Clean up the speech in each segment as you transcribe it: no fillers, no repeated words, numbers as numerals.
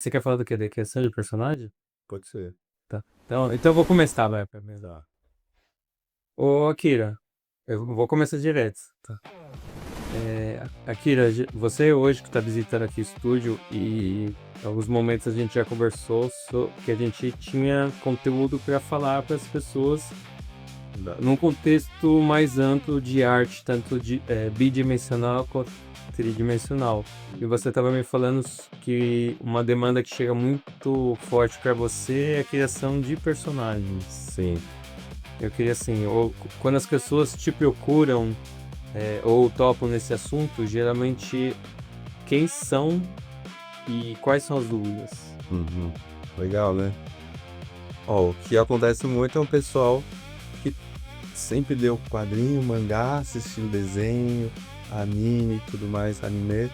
Você quer falar do quê? Da criação de personagem? Pode ser. Tá. Então eu vou começar, vai, primeiro. Tá. Ô, Akira, eu vou começar direto, tá? Akira, você hoje que está visitando aqui o estúdio e em alguns momentos a gente já conversou que a gente tinha conteúdo para falar para as pessoas num contexto mais amplo de arte, tanto bidimensional quanto tridimensional. E você estava me falando que uma demanda que chega muito forte para você é a criação de personagens. Sim. Eu queria assim, quando as pessoas te procuram ou topam nesse assunto, geralmente quem são e quais são as dúvidas? Uhum. Legal, né? Ó, o que acontece muito é um pessoal que sempre leu quadrinho, mangá, assistiu desenho, anime e tudo mais, anime.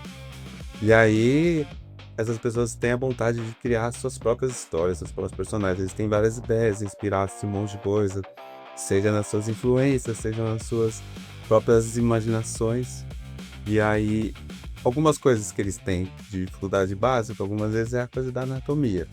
E aí, essas pessoas têm a vontade de criar suas próprias histórias, seus próprios personagens. Eles têm várias ideias, inspirar-se em um monte de coisa, seja nas suas influências, seja nas suas próprias imaginações. E aí, algumas coisas que eles têm de dificuldade básica, algumas vezes é a coisa da anatomia.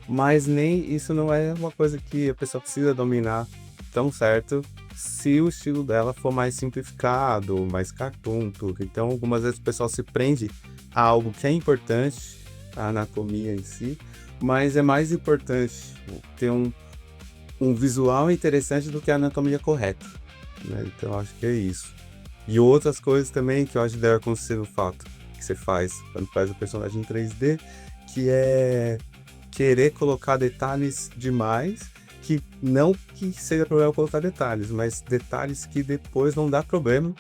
Mas nem isso não é uma coisa que a pessoa precisa dominar tão certo se o estilo dela for mais simplificado, mais cartoon, tudo. Então, algumas vezes o pessoal se prende a algo que é importante, a anatomia em si, mas é mais importante ter um visual interessante do que a anatomia correta, né? Então, acho que é isso. E outras coisas também que eu acho que deve acontecer no fato que você faz quando faz o personagem em 3D, que é querer colocar detalhes demais, que não que seja problema colocar detalhes, mas detalhes que depois não dá problema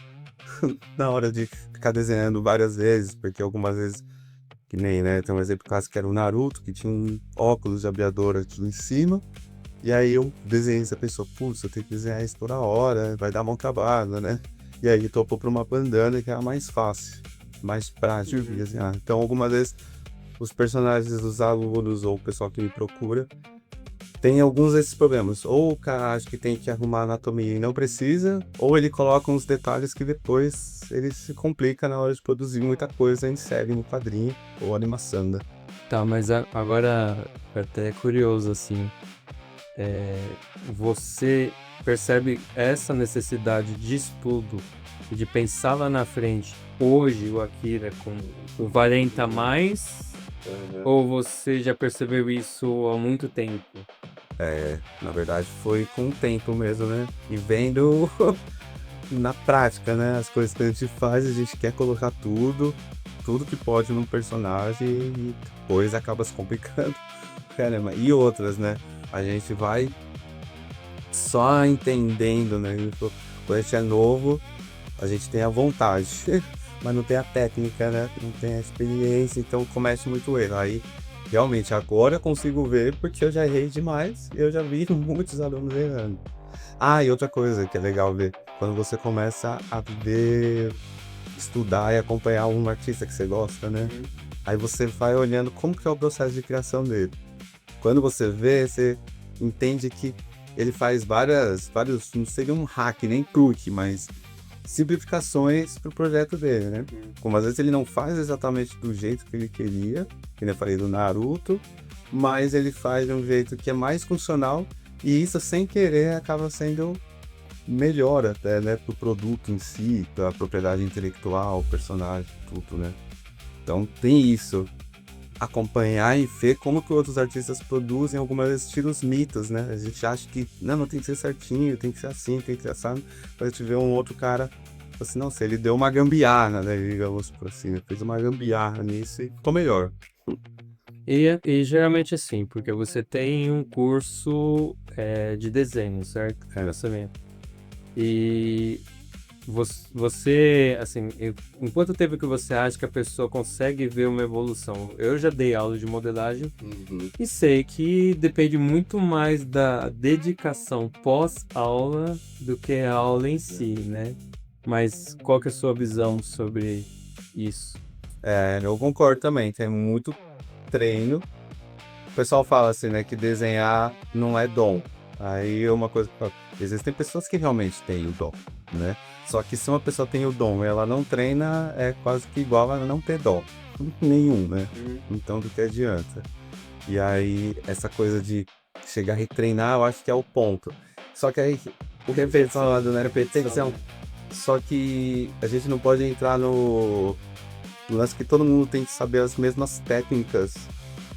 na hora de ficar desenhando várias vezes, porque algumas vezes, que nem, né, tem um exemplo clássico que era o Naruto, que tinha um óculos de abreador aqui em cima, e aí eu desenhei essa pessoa, putz, eu tenho que desenhar isso toda hora, vai dar mão trabalho, né? E aí topou pra uma bandana que era mais fácil, mais prático de desenhar. Então algumas vezes os personagens dos alunos ou o pessoal que me procura tem alguns desses problemas. Ou o cara acha que tem que arrumar a anatomia e não precisa, ou ele coloca uns detalhes que depois ele se complica na hora de produzir muita coisa em série, no quadrinho ou animação, né? Tá, mas agora até curioso assim, você percebe essa necessidade de estudo e de pensar lá na frente, hoje o Akira com o 40 a mais, ou você já percebeu isso há muito tempo? Na verdade foi com o tempo mesmo, né? E vendo na prática, né? As coisas que a gente faz, a gente quer colocar tudo que pode num personagem e depois acaba se complicando. Caramba, e outras, né? A gente vai só entendendo, né? Quando a gente é novo, a gente tem a vontade, mas não tem a técnica, né? Não tem a experiência, então comete muito erro. Aí, realmente, agora eu consigo ver porque eu já errei demais e eu já vi muitos alunos errando. Ah, e outra coisa que é legal ver, quando você começa a ver, estudar e acompanhar um artista que você gosta, né? Aí você vai olhando como que é o processo de criação dele. Quando você vê, você entende que ele faz vários, não seria um hack, nem truque, mas simplificações pro projeto dele, né? Como às vezes ele não faz exatamente do jeito que ele queria, que nem eu falei do Naruto, mas ele faz de um jeito que é mais funcional e isso sem querer acaba sendo melhor até, né, pro produto em si, pra propriedade intelectual, personagem, tudo, né? Então tem isso. Acompanhar e ver como que outros artistas produzem algumas vezes tira os mitos, né? A gente acha que não tem que ser certinho, tem que ser assim, tem que ser assim. Mas a gente vê um outro cara, assim, não sei, ele deu uma gambiarra, né? Digamos por assim, ele fez uma gambiarra nisso e ficou melhor. E geralmente assim, porque você tem um curso de desenho, certo? É, Pensamento. E você, assim, em quanto tempo que você acha que a pessoa consegue ver uma evolução? Eu já dei aula de modelagem uhum. e sei que depende muito mais da dedicação pós-aula do que a aula em si, né? Mas qual que é a sua visão sobre isso? Eu concordo também, tem muito treino. O pessoal fala assim, né, que desenhar não é dom. Aí é uma coisa, existem pessoas que realmente têm o dom, né? Só que se uma pessoa tem o dom e ela não treina, é quase que igual a não ter dom. Nenhum, né? Então, do que adianta? E aí, essa coisa de chegar e treinar, eu acho que é o ponto. Só que aí, o que é falado, né? Repetição. Só que a gente não pode entrar no lance que todo mundo tem que saber as mesmas técnicas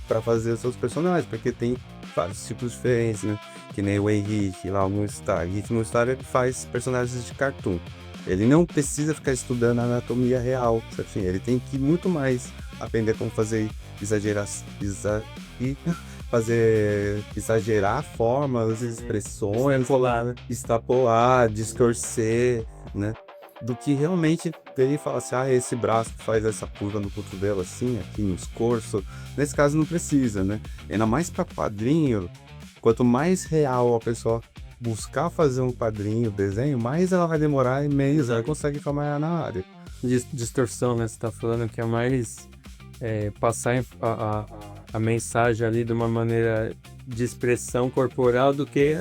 para fazer os seus personagens, porque tem vários tipos diferentes, né? Que nem o Henrique lá, o Moonstar. O Henrique Moonstar, ele faz personagens de cartoon. Ele não precisa ficar estudando a anatomia real, assim, ele tem que muito mais aprender como fazer exagerar formas, expressões, extrapolar, distorcer, né? Do que realmente ele fala assim, esse braço faz essa curva no cotovelo assim, aqui no escorço. Nesse caso não precisa, né? Ainda mais para quadrinho, quanto mais real a pessoa buscar fazer um quadrinho, desenho, mais ela vai demorar e menos ela consegue trabalhar na área. Distorção, né? Você tá falando que é mais passar a mensagem ali de uma maneira de expressão corporal do que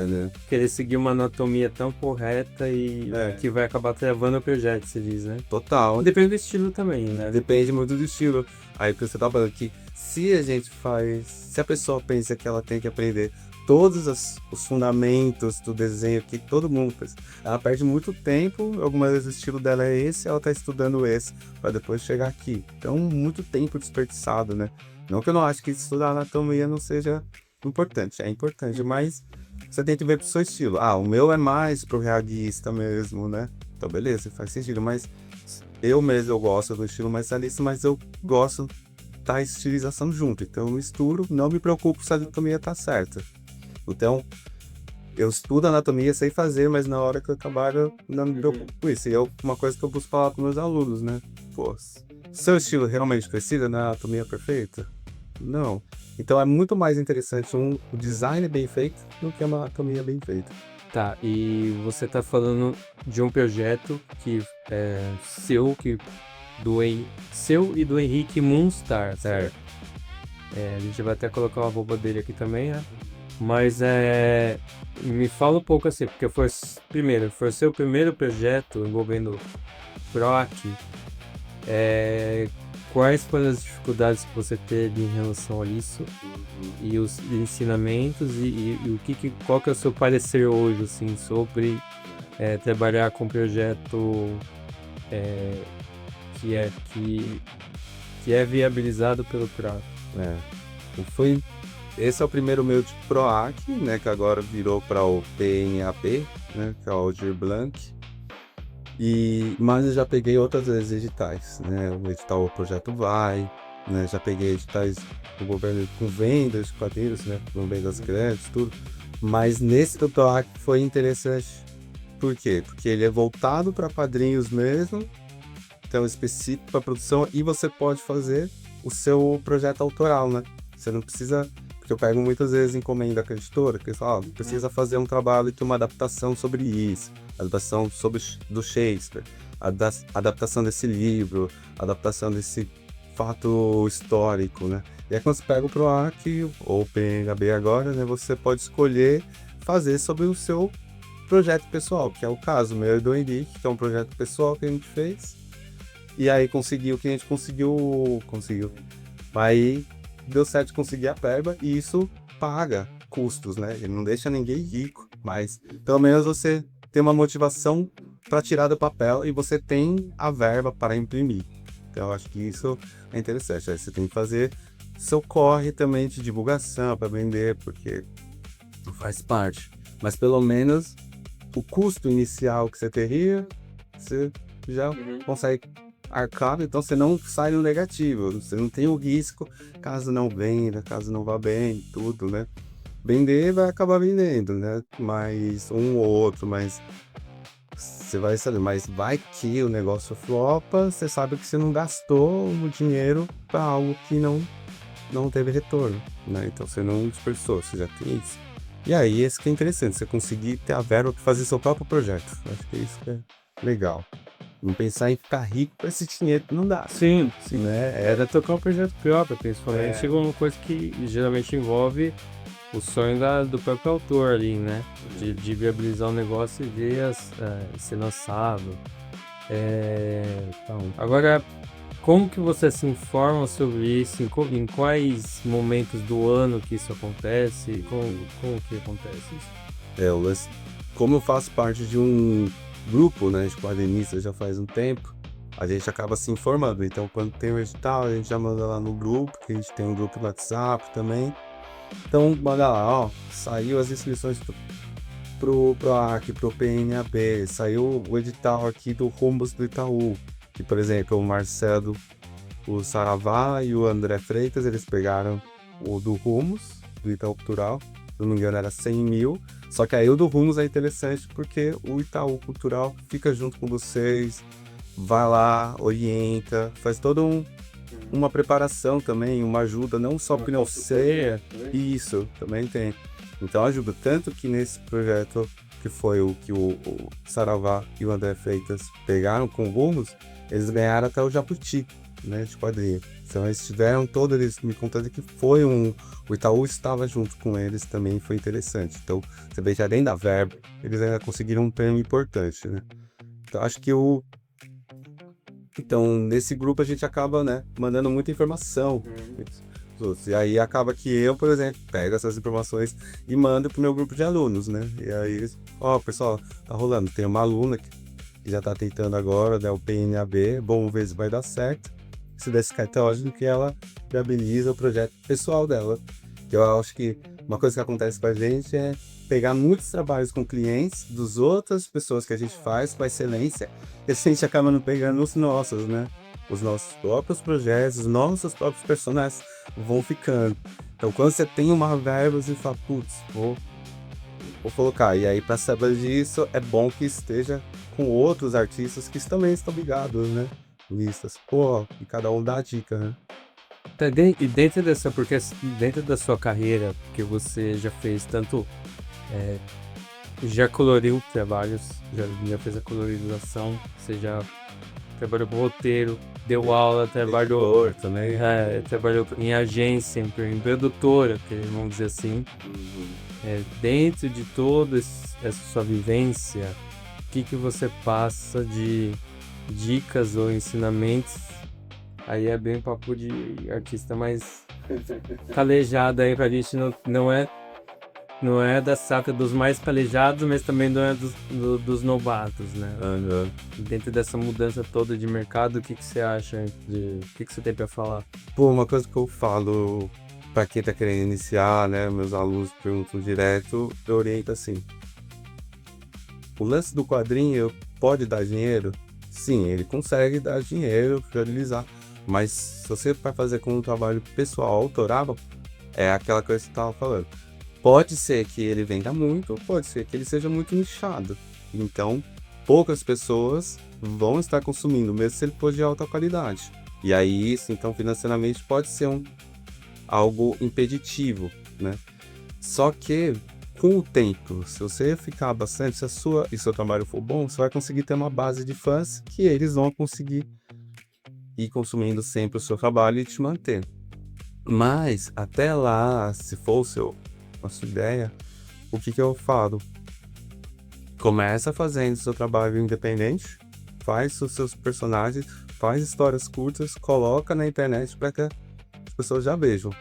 querer seguir uma anatomia tão correta e que vai acabar travando o projeto, se diz, né? Total. Depende do estilo também, né? Depende muito do estilo. Aí que você tá falando que se a pessoa pensa que ela tem que aprender todos os fundamentos do desenho que todo mundo faz, ela perde muito tempo. Algumas vezes o estilo dela é esse, ela tá estudando esse para depois chegar aqui. Então, muito tempo desperdiçado, né? Não que eu não acho que estudar anatomia não seja importante, é importante, mas você tem que ver pro seu estilo. O meu é mais pro realista mesmo, né? Então, beleza, faz sentido, mas eu gosto do estilo mais realista, mas eu gosto da estilização junto. Então, eu misturo, não me preocupo se a anatomia tá certa. Então, eu estudo anatomia, sei fazer, mas na hora que eu trabalho, não me preocupo com isso. E é uma coisa que eu busco falar para meus alunos, né? Pô, seu estilo realmente precisa na anatomia perfeita? Não. Então, é muito mais interessante um design bem feito do que uma anatomia bem feita. Tá, e você tá falando de um projeto que é seu e do Henrique Moonstar, certo? A gente vai até colocar uma arroba dele aqui também, né? Mas me fala um pouco assim, porque foi o seu primeiro projeto envolvendo PROAC. Quais foram as dificuldades que você teve em relação a isso e os ensinamentos e qual que é o seu parecer hoje assim, sobre trabalhar com um projeto que é viabilizado pelo PROAC? Esse é o primeiro meu de PROAC, né, que agora virou para o PNAP, né, que é o Aldir Blanc. Mas eu já peguei outras vezes editais, né, o edital O Projeto Vai, né, já peguei editais do governo com vendas de quadrinhos, né, com vendas grandes, tudo. Mas nesse do PROAC foi interessante. Por quê? Porque ele é voltado para quadrinhos mesmo, então específico para produção, e você pode fazer o seu projeto autoral, né? Você não precisa... Porque eu pego muitas vezes encomenda com a editora, que eles falam, precisa fazer um trabalho de uma adaptação sobre isso, adaptação do Shakespeare, adaptação desse livro, adaptação desse fato histórico, né? E aí quando você pega o PROAC, ou PNHB agora, né, você pode escolher fazer sobre o seu projeto pessoal, que é o caso meu e do Henrique, que é um projeto pessoal que a gente fez, e aí conseguiu o que a gente conseguiu. Aí deu certo de conseguir a verba e isso paga custos, né? Ele não deixa ninguém rico, mas pelo menos você tem uma motivação para tirar do papel e você tem a verba para imprimir. Então eu acho que isso é interessante. Aí você tem que fazer seu corre também de divulgação para vender, porque faz parte. Mas pelo menos o custo inicial que você teria, você já consegue arcar, então você não sai no negativo, você não tem o risco caso não venda, caso não vá bem, tudo, né? Vender vai acabar vendendo, né? Mas um ou outro, mas você vai saber, mas vai que o negócio flopa, você sabe que você não gastou o dinheiro para algo que não teve retorno, né? Então você não desperdiçou, você já tem isso. E aí, esse que é interessante, você conseguir ter a verba para fazer seu próprio projeto. Acho que isso que é legal. Não pensar em ficar rico com esse dinheiro, não dá. Sim, né? Era tocar um projeto próprio, principalmente. Chegou uma coisa que geralmente envolve o sonho do próprio autor ali, né? De viabilizar um negócio e ver ser lançado. Então, agora, como que você se informa sobre isso? Em quais momentos do ano que isso acontece? Como que acontece isso? Como eu faço parte de um grupo, né, de quadrinistas já faz um tempo, a gente acaba se informando. Então, quando tem o edital, a gente já manda lá no grupo, que a gente tem um grupo no WhatsApp também. Então, manda lá, ó, saiu as inscrições pro ARC, pro PNAB, saiu o edital aqui do Rumos do Itaú, que, por exemplo, o Marcelo, o Saravá e o André Freitas, eles pegaram o do Rumos, do Itaú Cultural, se não me engano era 100 mil, só que aí o do Rumos é interessante porque o Itaú Cultural fica junto com vocês, vai lá, orienta, faz toda uma preparação também, uma ajuda, não só porque não sei, isso, também tem. Então ajuda, tanto que nesse projeto que foi o que o Saravá e o André Freitas pegaram com o Rumos, eles ganharam até o Jabuti, né, de quadrinha. Então eles tiveram todos, eles me contando que foi o Itaú estava junto com eles também, foi interessante. Então, você vê que além da verba, eles ainda conseguiram um prêmio importante, né. Então acho que então, nesse grupo a gente acaba, né, mandando muita informação. E aí acaba que eu, por exemplo, pego essas informações e mando pro meu grupo de alunos, né? E aí, ó, pessoal, tá rolando. Tem uma aluna que já tá tentando agora, né, o PNAB, vamos ver se vai dar certo. Se der certo, é óbvio que ela viabiliza o projeto pessoal dela. Que eu acho que uma coisa que acontece com a gente é pegar muitos trabalhos com clientes dos outras pessoas que a gente faz com excelência, e a gente acaba não pegando os nossos, né? Os nossos próprios projetos, os nossos próprios personagens vão ficando. Então, quando você tem uma verba, você fala, putz, vou colocar. E aí, para saber disso, é bom que esteja com outros artistas que também estão ligados, né? Listas. Pô, e cada um dá a dica, né? E dentro porque dentro da sua carreira, que você já fez tanto, já coloriu trabalhos, já fez a colorização, você já trabalhou com roteiro, deu aula, trabalhou também. trabalhou em agência, em produtora, vamos dizer assim. Dentro de toda essa sua vivência, o que você passa de dicas ou ensinamentos? Aí é bem papo de artista mais calejado aí pra gente, não é da safra dos mais calejados, mas também não é dos novatos, né? Dentro dessa mudança toda de mercado, o que você acha? O que você tem pra falar? Pô, uma coisa que eu falo pra quem tá querendo iniciar, né? Meus alunos perguntam direto, eu oriento assim. O lance do quadrinho pode dar dinheiro? Sim, ele consegue dar dinheiro, priorizar. Mas se você vai fazer com um trabalho pessoal, autoral, é aquela coisa que você tava falando. Pode ser que ele venda muito, pode ser que ele seja muito nichado. Então, poucas pessoas vão estar consumindo, mesmo se ele for de alta qualidade. E aí, isso, então, financeiramente pode ser algo impeditivo, né? Só que, com o tempo, se você ficar bastante, se seu trabalho for bom, você vai conseguir ter uma base de fãs que eles vão conseguir ir consumindo sempre o seu trabalho e te manter. Mas, até lá, se for a sua ideia, o que eu falo? Começa fazendo seu trabalho independente, faz os seus personagens, faz histórias curtas, coloca na internet para que as pessoas já vejam.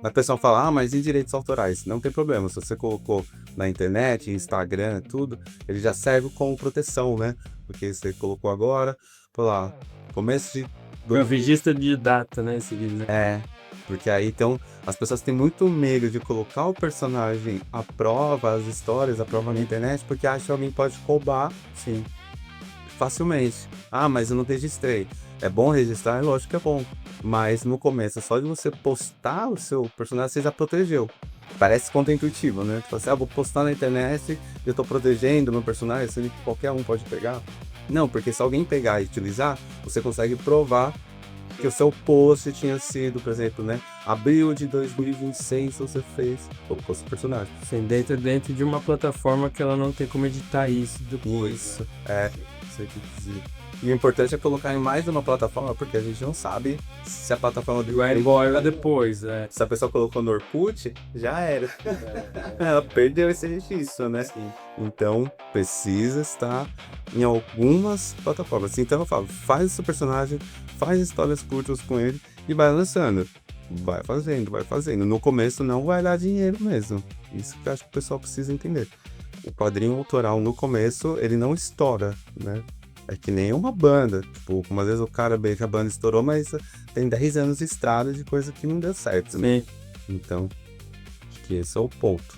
A pessoa fala, mas e direitos autorais? Não tem problema, se você colocou na internet, Instagram, tudo, ele já serve como proteção, né? Porque você colocou agora, lá, começo de... Registro de data, né? Se diz, né? Porque aí, então, as pessoas têm muito medo de colocar o personagem à prova, as histórias à prova na internet, porque acham que alguém pode roubar, sim, facilmente. Ah, mas eu não registrei. É bom registrar? É lógico que é bom. Mas no começo, só de você postar o seu personagem, você já protegeu. Parece contra-intuitivo, né? Você vou postar na internet, eu tô protegendo meu personagem, sendo que qualquer um pode pegar. Não, porque se alguém pegar e utilizar, você consegue provar que o seu post tinha sido, por exemplo, né? Abril de 2026 você fez o post do personagem. Sim, dentro de uma plataforma que ela não tem como editar isso depois. Isso, sei o que dizer. E o importante é colocar em mais de uma plataforma, porque a gente não sabe se a plataforma do Vai embora depois, Se a pessoa colocou no Orkut, já era. Ela perdeu esse registro, né? Então, precisa estar em algumas plataformas. Então eu falo, faz o seu personagem, faz histórias curtas com ele e vai lançando. Vai fazendo, vai fazendo. No começo não vai dar dinheiro mesmo. Isso que eu acho que o pessoal precisa entender. O quadrinho autoral no começo, ele não estoura, né? É que nem uma banda. Tipo, uma vez o cara bem que a banda estourou, mas tem 10 anos de estrada de coisa que não deu certo, né? Sim. Então, acho que esse é o ponto.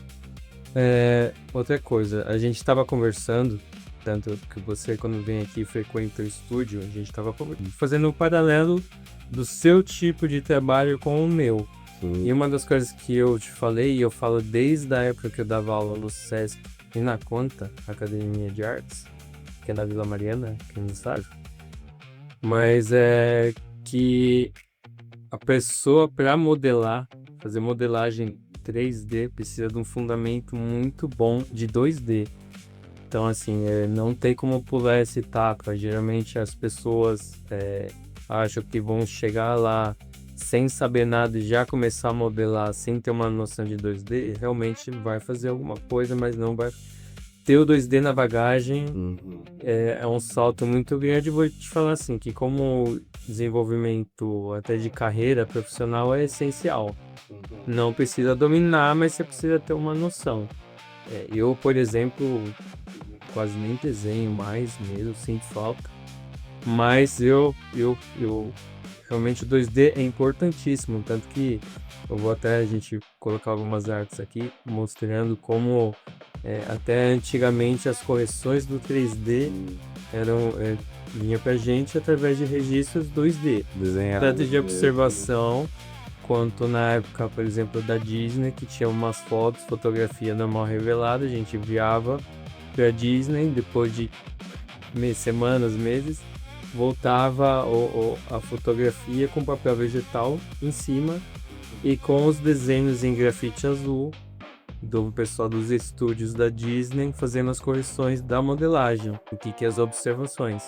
Outra coisa, a gente tava conversando, tanto que você quando vem aqui frequenta o estúdio, a gente tava fazendo um paralelo do seu tipo de trabalho com o meu. E uma das coisas que eu te falei, e eu falo desde a época que eu dava aula no SESC e na Conta, Academia de Artes, que é na Vila Mariana, quem não sabe. Mas é que a pessoa para modelar, fazer modelagem 3D, precisa de um fundamento muito bom de 2D. Então, assim, não tem como pular essa etapa. Geralmente as pessoas acham que vão chegar lá sem saber nada e já começar a modelar sem ter uma noção de 2D. Realmente vai fazer alguma coisa, mas não vai ter o 2D na bagagem. É um salto muito grande. Vou te falar assim, que como desenvolvimento até de carreira profissional é essencial. Não precisa dominar, mas você precisa ter uma noção. Eu, por exemplo, quase nem desenho mais mesmo, sinto falta. Mas eu realmente o 2D é importantíssimo, tanto que eu vou até a gente colocar algumas artes aqui mostrando como até antigamente as correções do 3D vinha pra gente através de registros 2D, tanto de observação quanto na época, por exemplo, da Disney, que tinha umas fotos, fotografia normal revelada, a gente enviava pra Disney, depois de semanas, meses, voltava a fotografia com papel vegetal em cima e com os desenhos em grafite azul do pessoal dos estúdios da Disney fazendo as correções da modelagem, o que é as observações.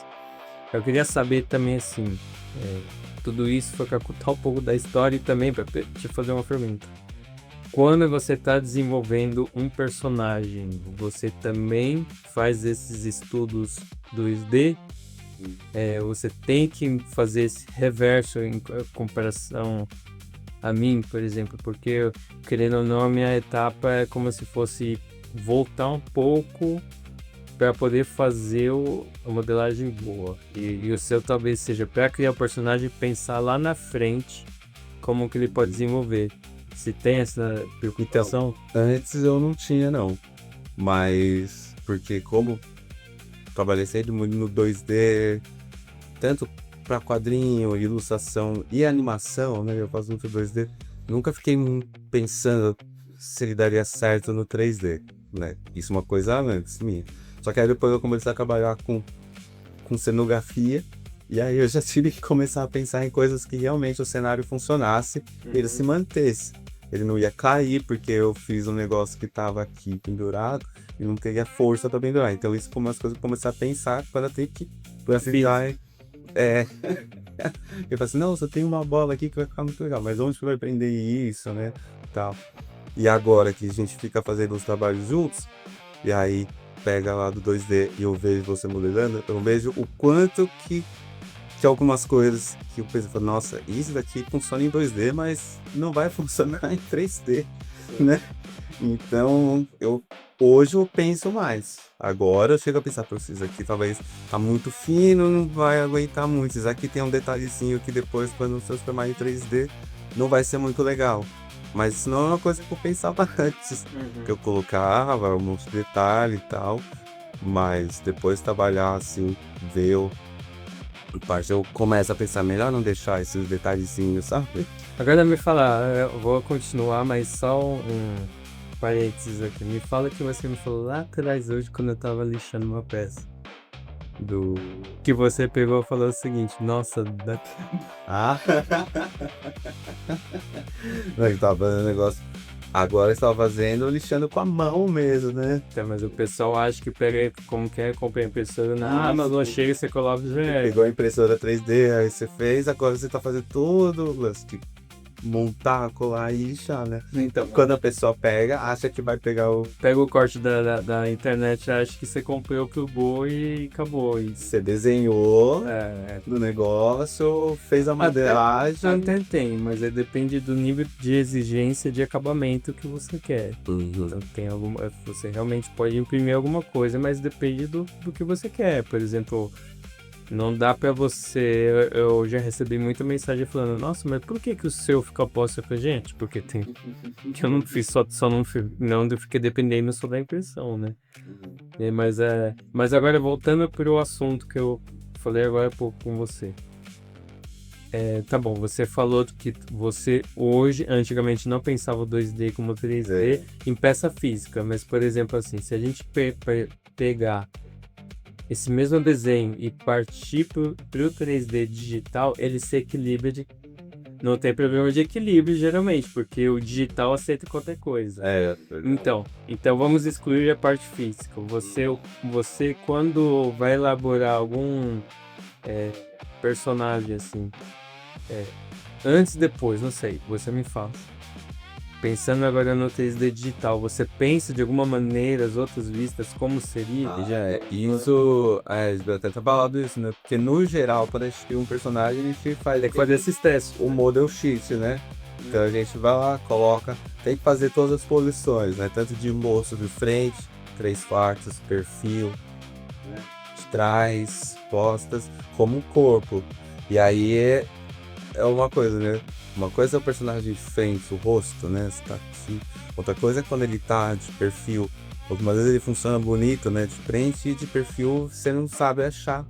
Eu queria saber também assim, tudo isso foi para contar um pouco da história e também para te fazer uma pergunta. Quando você está desenvolvendo um personagem, você também faz esses estudos 2D? Você tem que fazer esse reverso em comparação a mim, por exemplo, porque, querendo ou não, a minha etapa é como se fosse voltar um pouco para poder fazer a modelagem boa. E o seu talvez seja para criar o personagem pensar lá na frente como que ele pode desenvolver. Se tem essa preocupação? Antes eu não tinha, não. Mas, porque como trabalhei sempre muito no 2D, tanto para quadrinho, ilustração e animação, né? Eu faço muito 2D. Nunca fiquei pensando se ele daria certo no 3D, né? Isso é uma coisa antes minha. Só que aí depois eu comecei a trabalhar com cenografia. E aí eu já tive que começar a pensar em coisas que realmente o cenário funcionasse e ele se mantesse. Ele não ia cair porque eu fiz um negócio que tava aqui pendurado e não teria força para pendurar. Então isso foi umas coisas que eu comecei a pensar para ter que ficar. Eu falei assim, não, só tem uma bola aqui que vai ficar muito legal, mas onde que vai prender isso, né? Tal. E agora que a gente fica fazendo os trabalhos juntos, e aí pega lá do 2D e eu vejo você modelando, eu vejo o quanto que algumas coisas que eu pensei, nossa, isso daqui funciona em 2D, mas não vai funcionar em 3D, né? Então, hoje eu penso mais. Agora eu chego a pensar, isso aqui talvez tá muito fino, não vai aguentar muito. Isso aqui tem um detalhezinho que depois, quando transformar em 3D, não vai ser muito legal. Mas isso não é uma coisa que eu pensava antes. Que eu colocava um monte de detalhe e tal. Mas depois trabalhar assim, ver eu começo a pensar, melhor não deixar esses detalhezinhos, sabe? Agora me fala, eu vou continuar, mas só um parênteses aqui. Me fala que você me falou lá atrás hoje quando eu tava lixando uma peça. Que você pegou e falou o seguinte, nossa, dá Não, eu tava fazendo negócio. Agora estava fazendo, lixando com a mão mesmo, né? Então, mas o pessoal acha que pega, como que é, compra a impressora na Amazon, chega e você coloca e já é. Pegou a impressora 3D, aí você fez, agora você tá fazendo tudo, de montar, colar e lixar, né? Então, Quando a pessoa pega, acha que vai pegar o... pega o corte da internet, acha que você comprou, plugou e acabou. E, Você desenhou é, no negócio, fez a modelagem. até tem, mas aí depende do nível de exigência de acabamento que você quer. Então tem alguma. Você realmente pode imprimir alguma coisa, mas depende do que você quer. Por exemplo, não dá pra você. Eu já recebi muita mensagem falando, nossa, mas por que o seu fica oposto pra gente? Porque tem. Que eu não fiz, só não, não fiquei dependendo só da impressão, né? Mas agora voltando pro assunto que eu falei agora há pouco com você. Tá bom, você falou que você hoje, antigamente não pensava o 2D como 3D em peça física, mas por exemplo assim, se a gente pegar esse mesmo desenho e partir pro 3D digital, ele se equilibra não tem problema de equilíbrio geralmente, porque o digital aceita qualquer coisa. Então vamos excluir a parte física. Você quando vai elaborar algum personagem assim, antes e depois, não sei, você me fala. Pensando agora no 3D digital, você pensa de alguma maneira as outras vistas, como seria? Isso, eu até tinha falado isso, né? Porque no geral, quando a gente cria um personagem, a gente faz Tem que fazer esses testes. o model sheet, né? Então a gente vai lá, coloca, tem que fazer todas as posições, né? Tanto de moço de frente, 3/4, perfil, de trás, costas, como o corpo. E aí é uma coisa, né? Uma coisa é o personagem de frente, o rosto, né? Você tá aqui. Outra coisa é quando ele tá de perfil. Algumas vezes ele funciona bonito, né? De frente e de perfil você não sabe achar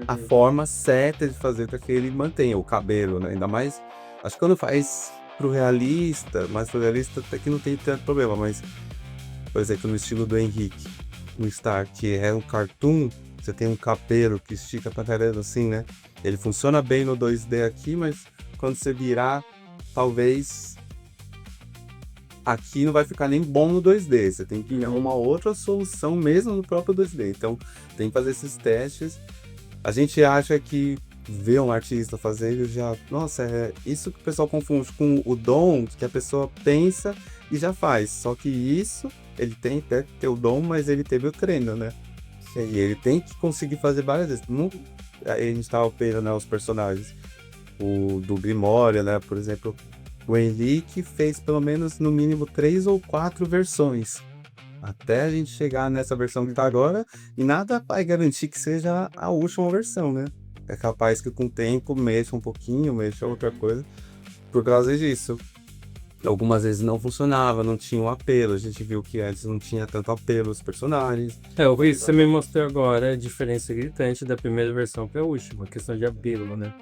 a forma certa de fazer para que ele mantenha o cabelo, né? Ainda mais, acho que quando faz pro realista, mas pro realista até que não tem tanto problema, mas, por exemplo, no estilo do Henrique, no Star, que é um cartoon, você tem um cabelo que estica pra caramba assim, né? Ele funciona bem no 2D aqui, mas quando você virar, talvez aqui não vai ficar nem bom no 2D. Você tem que arrumar outra solução mesmo no próprio 2D. Então, tem que fazer esses testes. A gente acha que vê um artista fazendo já... Nossa, é isso que o pessoal confunde com o dom, que a pessoa pensa e já faz. Só que isso, ele tem até que ter o dom, mas ele teve o treino, né? E ele tem que conseguir fazer várias vezes. A gente tava operando, né, os personagens. O do Grimória, né? Por exemplo, o Henrique fez pelo menos, no mínimo, 3 ou 4 versões. Até a gente chegar nessa versão que tá agora. E nada vai garantir que seja a última versão, né? É capaz que com o tempo mexa um pouquinho, mexa outra coisa. Por causa disso. Algumas vezes não funcionava, não tinha um apelo. A gente viu que antes não tinha tanto apelo os personagens. Isso você me mostrou agora a diferença gritante da primeira versão para a última, a questão de apelo, né?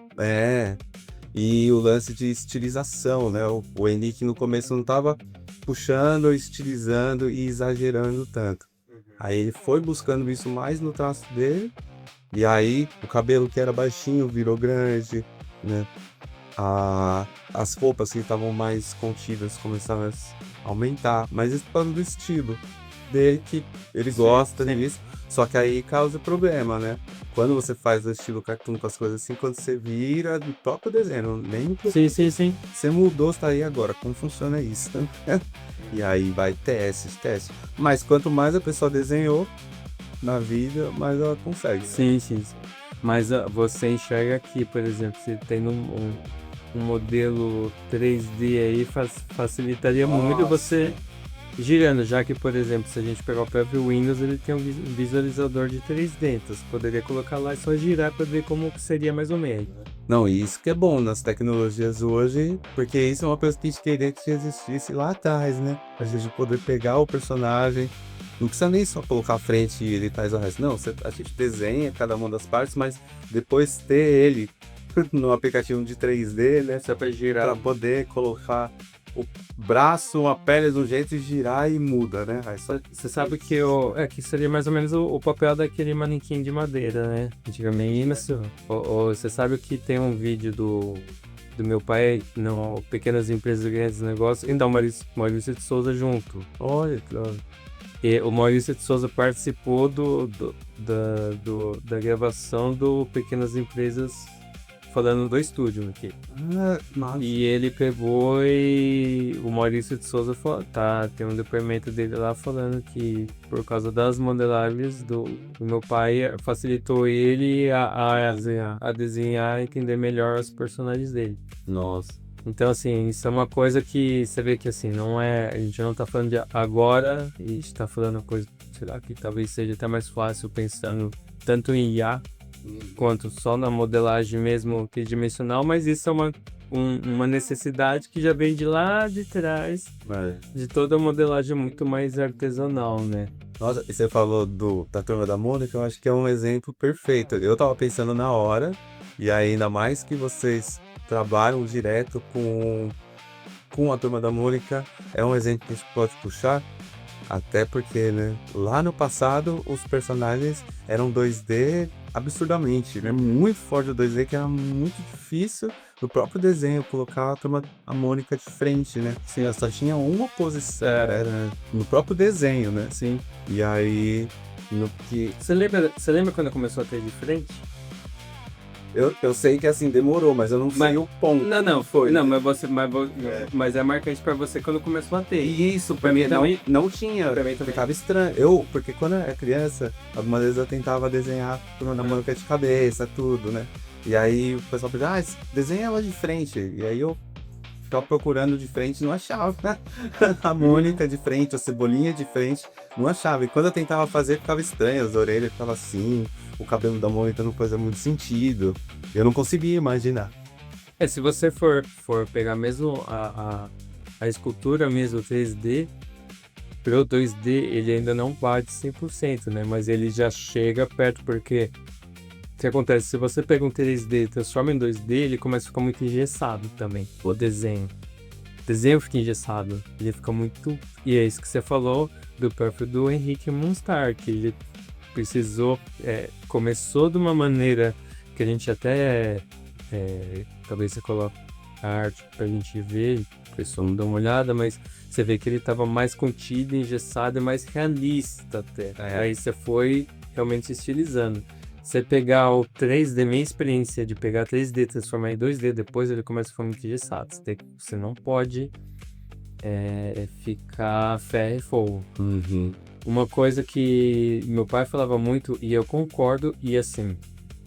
E o lance de estilização, né? O Henrique no começo não tava puxando, estilizando e exagerando tanto. Aí ele foi buscando isso mais no traço dele. E aí o cabelo que era baixinho virou grande, né? As roupas que estavam mais contidas começaram a aumentar, mas isso por causa do estilo dele, que ele gosta disso, só que aí causa problema, né? Quando você faz o estilo cartoon com as coisas assim, quando você vira do próprio desenho, nem Sim. você mudou, está aí agora, como funciona isso? E aí vai teste. Mas quanto mais a pessoa desenhou na vida, mais ela consegue. Sim. Mas você enxerga aqui, por exemplo, se tem um modelo 3D aí, facilitaria muito você girando, já que, por exemplo, se a gente pegar o próprio Windows, ele tem um visualizador de 3D, então você poderia colocar lá e só girar para ver como seria mais ou menos. Não, e isso que é bom nas tecnologias hoje, porque isso é uma coisa que a gente queria que existisse lá atrás, né? A gente poder pegar o personagem, não precisa nem só colocar a frente e ele traz o resto, não, a gente desenha cada uma das partes, mas depois ter ele no aplicativo de 3D, né? Só para girar, para poder colocar o braço, a pele de um jeito e girar e muda, né? Aí só... Você sabe que que seria mais ou menos o papel daquele manequim de madeira, né? Antigamente, você sabe que tem um vídeo do meu pai, no Pequenas Empresas Grandes Negócios, então o Maurício de Souza junto. Olha, claro. E o Maurício de Souza participou da gravação do Pequenas Empresas, falando do estúdio aqui. Ah, massa. E ele pegou e o Maurício de Souza tem um depoimento dele lá falando que por causa das modelagens do meu pai facilitou ele a desenhar e entender melhor os personagens dele. Nossa. Então, assim, isso é uma coisa que você vê que, assim, não é... A gente não tá falando de agora, e a gente tá falando coisa, sei lá, que talvez seja até mais fácil pensando tanto em IA, quanto só na modelagem mesmo tridimensional, mas isso é uma necessidade que já vem de lá de trás, de toda a modelagem muito mais artesanal, né? Nossa, e você falou da Turma da Mônica, eu acho que é um exemplo perfeito. Eu tava pensando na hora, e ainda mais que vocês trabalham direto com a Turma da Mônica, é um exemplo que a gente pode puxar, até porque, né, lá no passado os personagens eram 2D absurdamente, né, muito forte o 2D, que era muito difícil no próprio desenho colocar a Mônica de frente, né, assim, ela só tinha uma posição, era no próprio desenho, né, Sim. e aí, Você lembra quando começou a ter de frente? eu sei que assim, demorou, mas eu não sei o ponto. Não, foi. Não, mas é marcante pra você quando começou a ter. E isso, pra mim não tinha, Pra mim também. ficava estranho. Porque quando eu era criança, algumas vezes eu tentava desenhar Turma da Mônica de cabeça, tudo, né? E aí o pessoal pedia, desenha ela de frente. E aí eu ficava procurando de frente, não achava a Mônica de frente, a Cebolinha de frente, não achava. E quando eu tentava fazer, ficava estranho, as orelhas ficavam assim, o cabelo da Mônica não fazia muito sentido. Eu não conseguia imaginar. Se você for pegar mesmo a escultura mesmo 3D, pro 2D ele ainda não bate 100%, né? Mas ele já chega perto, porque o que acontece? Se você pega um 3D e transforma em 2D, ele começa a ficar muito engessado também, o desenho. O desenho fica engessado, ele fica muito... E é isso que você falou do perfil do Henrique Monstar, que ele precisou... começou de uma maneira que a gente até... talvez você coloque a arte pra gente ver, o pessoal não dá uma olhada, mas você vê que ele tava mais contido, engessado e mais realista até. Aí você foi realmente estilizando. Você pegar o 3D, minha experiência de pegar 3D e transformar em 2D, depois ele começa a ficar muito engessado. Você não pode ficar ferro e fogo. Uhum. Uma coisa que meu pai falava muito, e eu concordo, e assim,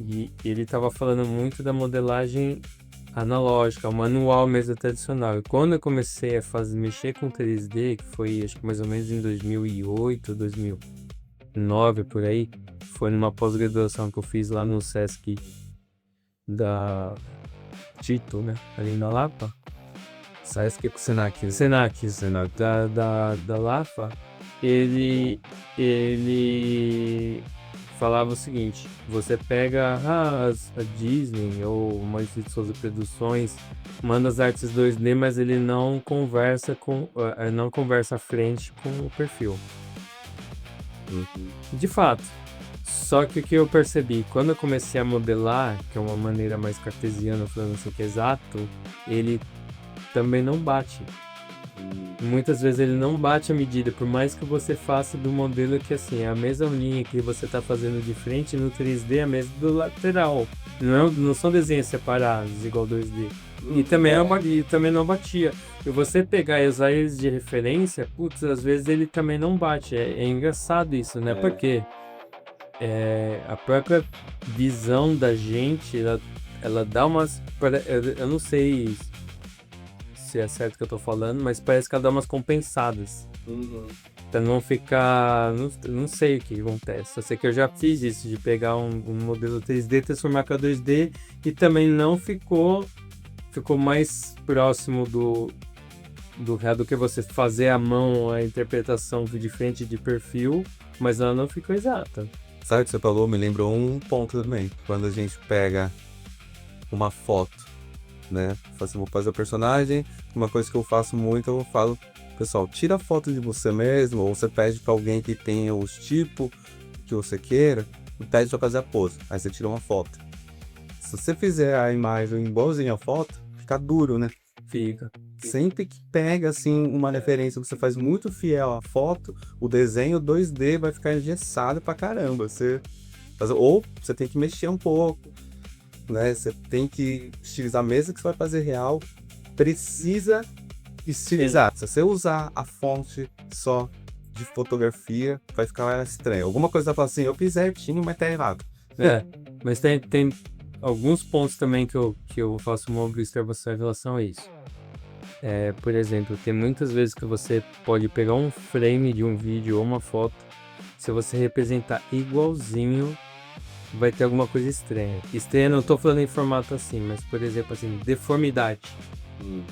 e ele tava falando muito da modelagem analógica, o manual mesmo tradicional. E quando eu comecei a mexer com 3D, que foi acho que mais ou menos em 2008, 2009, por aí, foi numa pós-graduação que eu fiz lá no Sesc da Tito, né, ali na Lapa. Sesc com Senac. Da Lapa. Ele falava o seguinte: você pega a Disney ou Maurício de Souza Produções, manda as artes 2D, mas ele não conversa à frente com o perfil. De fato. Só que o que eu percebi, quando eu comecei a modelar, que é uma maneira mais cartesiana, falando assim que é exato, ele também não bate. Muitas vezes ele não bate a medida, por mais que você faça do modelo que assim, a mesma linha que você está fazendo de frente no 3D é a mesma do lateral. Não são desenhos separados igual 2D. E também não batia. E você pegar e usar eles de referência, putz, às vezes ele também não bate. É engraçado isso, né? Porque a própria visão da gente, ela dá umas... Eu não sei se é certo o que eu tô falando, mas parece que ela dá umas compensadas. Pra não ficar... Não sei o que acontece. Eu sei que eu já fiz isso, de pegar um modelo 3D, transformar para 2D, e também não ficou mais próximo do real do que você fazer à mão a interpretação de frente de perfil, mas ela não ficou exata. Sabe o que você falou? Me lembrou um ponto também. Quando a gente pega uma foto, né? Vou fazer o personagem, uma coisa que eu faço muito, eu falo, pessoal, tira a foto de você mesmo, ou você pede para alguém que tenha os tipos que você queira, e pede para fazer a pose. Aí você tira uma foto. Se você fizer a imagem igualzinha a foto, ficar duro, né? Fica. Sempre que pega, assim, uma referência, você faz muito fiel à foto, o desenho 2D vai ficar engessado pra caramba. Ou você tem que mexer um pouco, né? Você tem que estilizar, mesmo que você vai fazer real, precisa estilizar. Se você usar a fonte só de fotografia, vai ficar estranho. Alguma coisa vai falar assim, eu fiz certinho, mas tá errado. Mas tem alguns pontos também que eu faço uma observação em relação a isso. Por exemplo, tem muitas vezes que você pode pegar um frame de um vídeo ou uma foto, se você representar igualzinho, vai ter alguma coisa estranha. Estranha, não tô falando em formato assim, mas por exemplo assim, deformidade.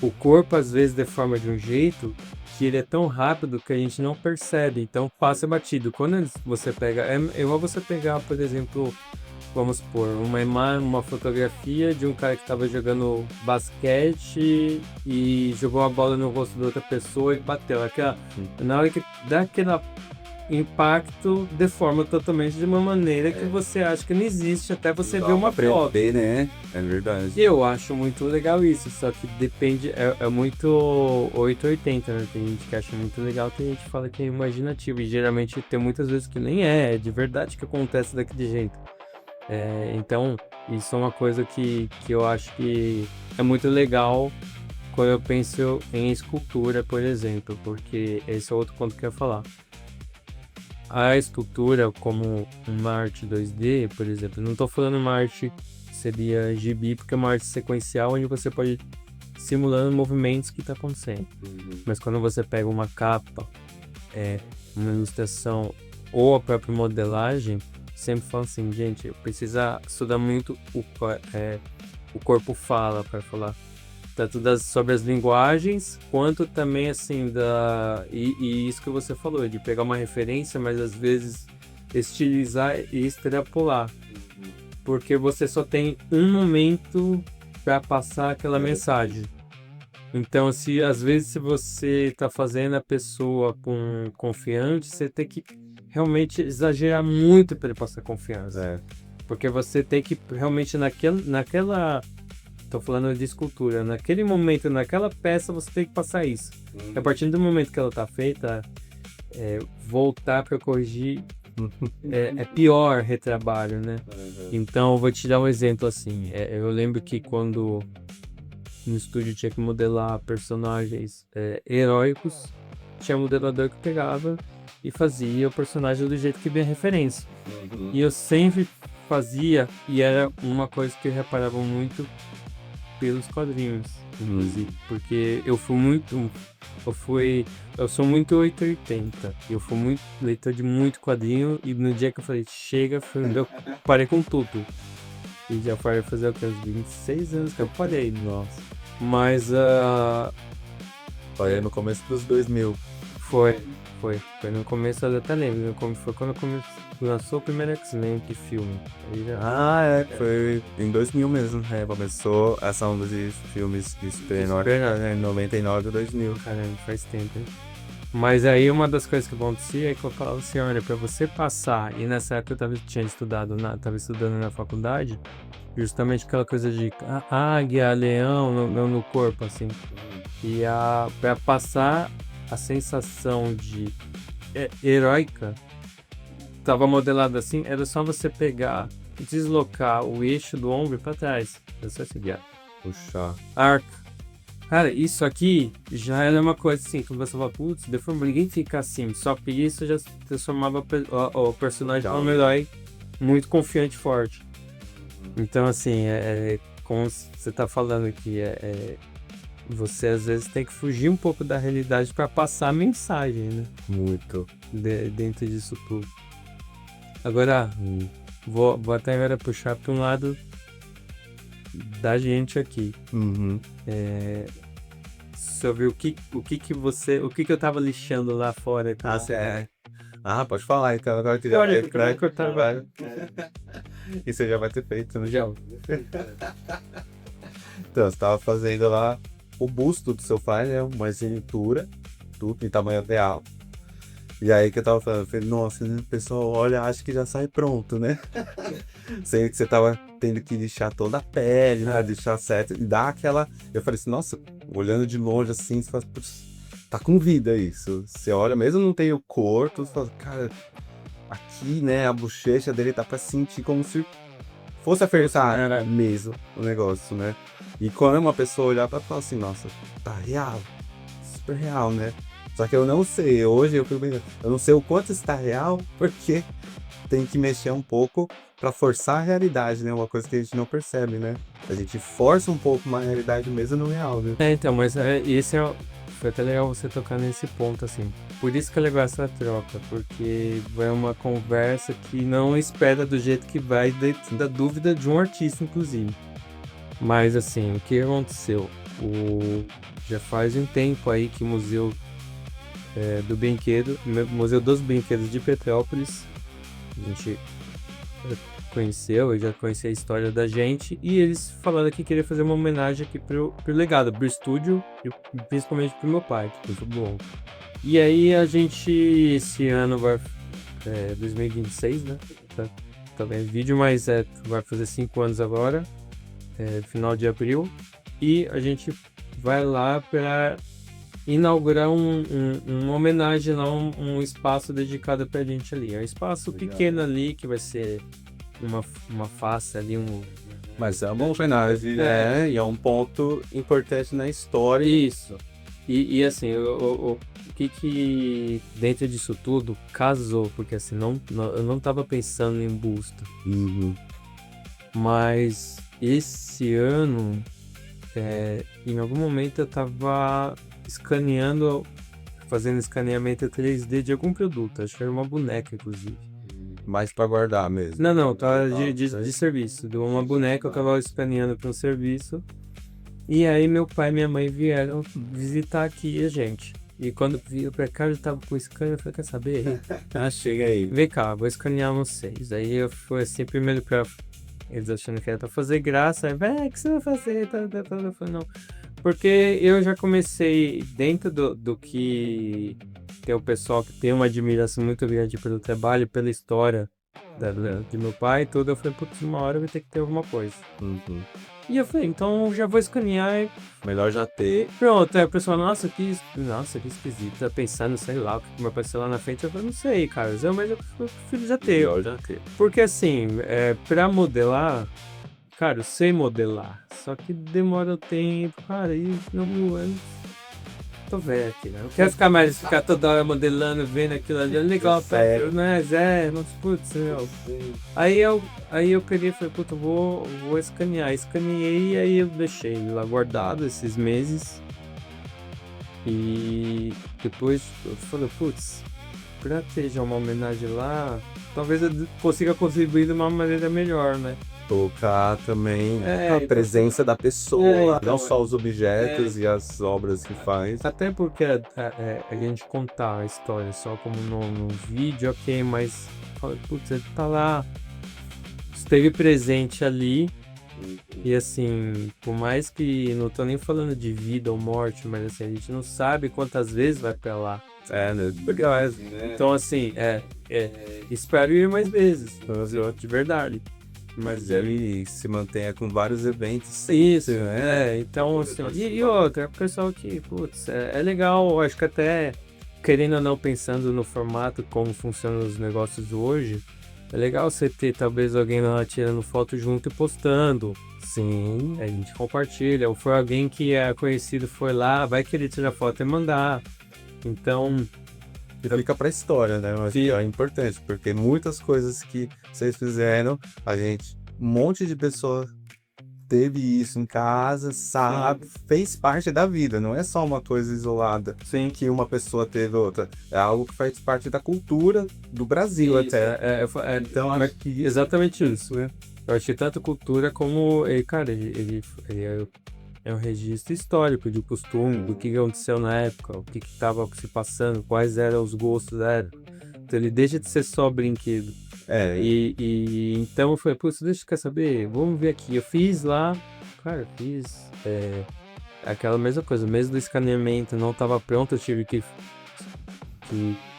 O corpo às vezes deforma de um jeito que ele é tão rápido que a gente não percebe, então passa batido. Quando você pega, é igual você pegar, por exemplo, vamos supor, uma fotografia de um cara que estava jogando basquete e jogou a bola no rosto da outra pessoa e bateu. Na hora que dá aquele impacto, deforma totalmente de uma maneira que você acha que não existe até você ver uma foto. Né? É verdade. Eu acho muito legal isso, só que depende, é muito 880, né? Tem gente que acha muito legal, tem gente que fala que é imaginativo, e geralmente tem muitas vezes que nem é de verdade que acontece daquele jeito. Então, isso é uma coisa que eu acho que é muito legal quando eu penso em escultura, por exemplo, porque esse é outro ponto que eu ia falar. A escultura, como uma arte 2D, por exemplo, não estou falando uma arte seria gibi, porque é uma arte sequencial onde você pode simulando movimentos que está acontecendo. Mas quando você pega uma capa, uma ilustração ou a própria modelagem, sempre falo assim, gente, precisa estudar muito o corpo fala para falar tanto sobre as linguagens, quanto também assim e isso que você falou, de pegar uma referência, mas às vezes estilizar e extrapolar, porque você só tem um momento para passar aquela mensagem. Então, às vezes se você está fazendo a pessoa com confiante, você tem que realmente exagerar muito para ele passar confiança. Porque você tem que realmente naquela tô falando de escultura, naquele momento, naquela peça, você tem que passar isso. A partir do momento que ela tá feita, voltar para corrigir é pior retrabalho, né? Então, eu vou te dar um exemplo assim. Eu lembro que quando no estúdio tinha que modelar personagens heróicos, tinha modelador que pegava e fazia o personagem do jeito que vem a referência. E eu sempre fazia, e era uma coisa que eu reparava muito pelos quadrinhos, inclusive, porque eu sou muito 880, eu fui muito leitor de muito quadrinho, e no dia que eu falei, chega, eu parei com tudo. E já parei fazer uns 26 anos que eu parei, nossa. Mas Parei no começo dos 2000. Foi no começo, eu até lembro, foi quando lançou o primeiro X-Men de filme. Foi em 2000 mesmo, começou essa onda de filmes de super-herói, em 99 ou 2000. Caramba, faz tempo, hein? Mas aí uma das coisas que acontecia é que eu falava assim, olha, pra você passar, e nessa época eu tava estudando na faculdade, justamente aquela coisa de águia, leão no corpo, assim. E pra passar a sensação de heróica, tava modelado assim, era só você pegar, deslocar o eixo do ombro para trás. É só seguir. Puxar. Arco. Cara, isso aqui já era uma coisa assim, que você fala, putz, deforma, ninguém fica assim. Só que isso já transformava o personagem num herói muito confiante e forte. Então, assim, como você tá falando aqui, você às vezes tem que fugir um pouco da realidade para passar a mensagem, né? Muito. Dentro disso tudo. Agora, vou até agora puxar para um lado da gente aqui. Sobre o que eu tava lixando lá fora. Pode falar, então. Agora que eu tava... E você já vai ter feito, né? Já. Então, você tava fazendo lá o busto do seu pai, né? Uma escultura, tudo em tamanho real. E aí que eu tava falando, eu falei, nossa, né, o pessoal olha, acha que já sai pronto, né? Sendo que você tava tendo que lixar toda a pele, né? Lixar certo, e dar aquela. Eu falei assim, nossa, olhando de longe assim, você fala, "Putz, tá com vida isso. Você olha, mesmo não tem o corpo, você fala, cara, aqui, né, a bochecha dele tá pra sentir como se fosse apertar mesmo o negócio, né? E quando uma pessoa olhar pra falar assim, nossa, tá real, super real, né? Só que eu não sei, hoje eu não sei o quanto está real, porque tem que mexer um pouco pra forçar a realidade, né? Uma coisa que a gente não percebe, né? A gente força um pouco uma realidade mesmo no real, né? Então, mas foi até legal você tocar nesse ponto, assim. Por isso que é legal essa troca, porque é uma conversa que não espera do jeito que vai da dúvida de um artista, inclusive. Mas, assim, o que aconteceu? Já faz um tempo aí que o Museu Museu dos Brinquedos de Petrópolis, a gente conheceu, eu já conheci a história da gente, e eles falaram que queria fazer uma homenagem aqui pro legado, pro estúdio e principalmente pro meu pai, que foi bom. E aí a gente, esse ano vai, 2026, né? Tá vendo vídeo, mas vai fazer 5 anos agora, final de abril, e a gente vai lá para inaugurar uma homenagem lá, um espaço dedicado pra gente ali. É um espaço pequeno ali, que vai ser uma face ali, Mas é uma homenagem, né? E é um ponto importante na história. Isso. E assim, o que dentro disso tudo casou, porque assim, eu não tava pensando em busto. Uhum. Mas esse ano, em algum momento eu tava fazendo escaneamento 3D de algum produto, acho que era uma boneca, inclusive. Mais pra guardar mesmo. Não, tava de serviço, de uma boneca eu tava escaneando para um serviço. E aí meu pai e minha mãe vieram visitar aqui a gente. E quando viram pra cá, eu tava com o scanner, eu falei, quer saber? Chega aí. Vem cá, vou escanear vocês. Aí eu fui assim, primeiro pra eles achando que era pra fazer graça. Aí, o que você vai fazer? Eu falei, não. Porque eu já comecei dentro do que tem o pessoal que tem uma admiração muito grande pelo trabalho, pela história de meu pai e tudo. Eu falei, putz, uma hora vai ter que ter alguma coisa. Uhum. E eu falei, então já vou escanear e Melhor já ter. pronto. Aí o pessoal, nossa, que esquisito. Tá pensando, sei lá, o que vai aparecer lá na frente. Eu falei, não sei, cara. Mas eu prefiro já ter. Melhor já ter. Porque assim, pra modelar, cara, eu sei modelar. Só que demora o tempo, cara. E eu tô velho aqui, né? Não quero ficar toda hora modelando, vendo aquilo ali. É legal, Sério. mas putz, meu. Aí eu peguei e falei, puta, eu vou escanear. Escaneei e aí eu deixei lá guardado esses meses. E depois eu falei, putz, pra ter já uma homenagem lá, talvez eu consiga contribuir de uma maneira melhor, né? Tocar também a então- presença da pessoa, então, não só os objetos e as obras que faz. Até porque a gente contar a história só como no vídeo, ok, mas putz, ele tá lá, esteve presente ali. E assim, por mais que não tô nem falando de vida ou morte, mas assim, a gente não sabe quantas vezes vai pra lá. Né? Então assim, espero ir mais vezes, de verdade. Mas ele se mantenha com vários eventos. Isso, então assim, e outra, pessoal que, putz, é legal, acho que até, querendo ou não, pensando no formato, como funcionam os negócios hoje, é legal você ter talvez alguém lá tirando foto junto e postando. Sim. A gente compartilha, ou foi alguém que é conhecido, foi lá, vai querer tirar foto e mandar. Então, Fica pra história, né? Eu acho que é importante, porque muitas coisas que vocês fizeram, um monte de pessoa teve isso em casa, sabe? Fez parte da vida, não é só uma coisa isolada, sem que uma pessoa teve outra. É algo que faz parte da cultura do Brasil até. Então, exatamente isso, né? Eu achei tanto cultura como, cara, ele é um registro histórico de costume, do que aconteceu na época, o que estava se passando, quais eram os gostos da época. Então ele deixa de ser só brinquedo. E então eu falei, putz, deixa eu quer saber, vamos ver aqui. Eu fiz lá, cara, aquela mesma coisa, mesmo do escaneamento não estava pronto, eu tive que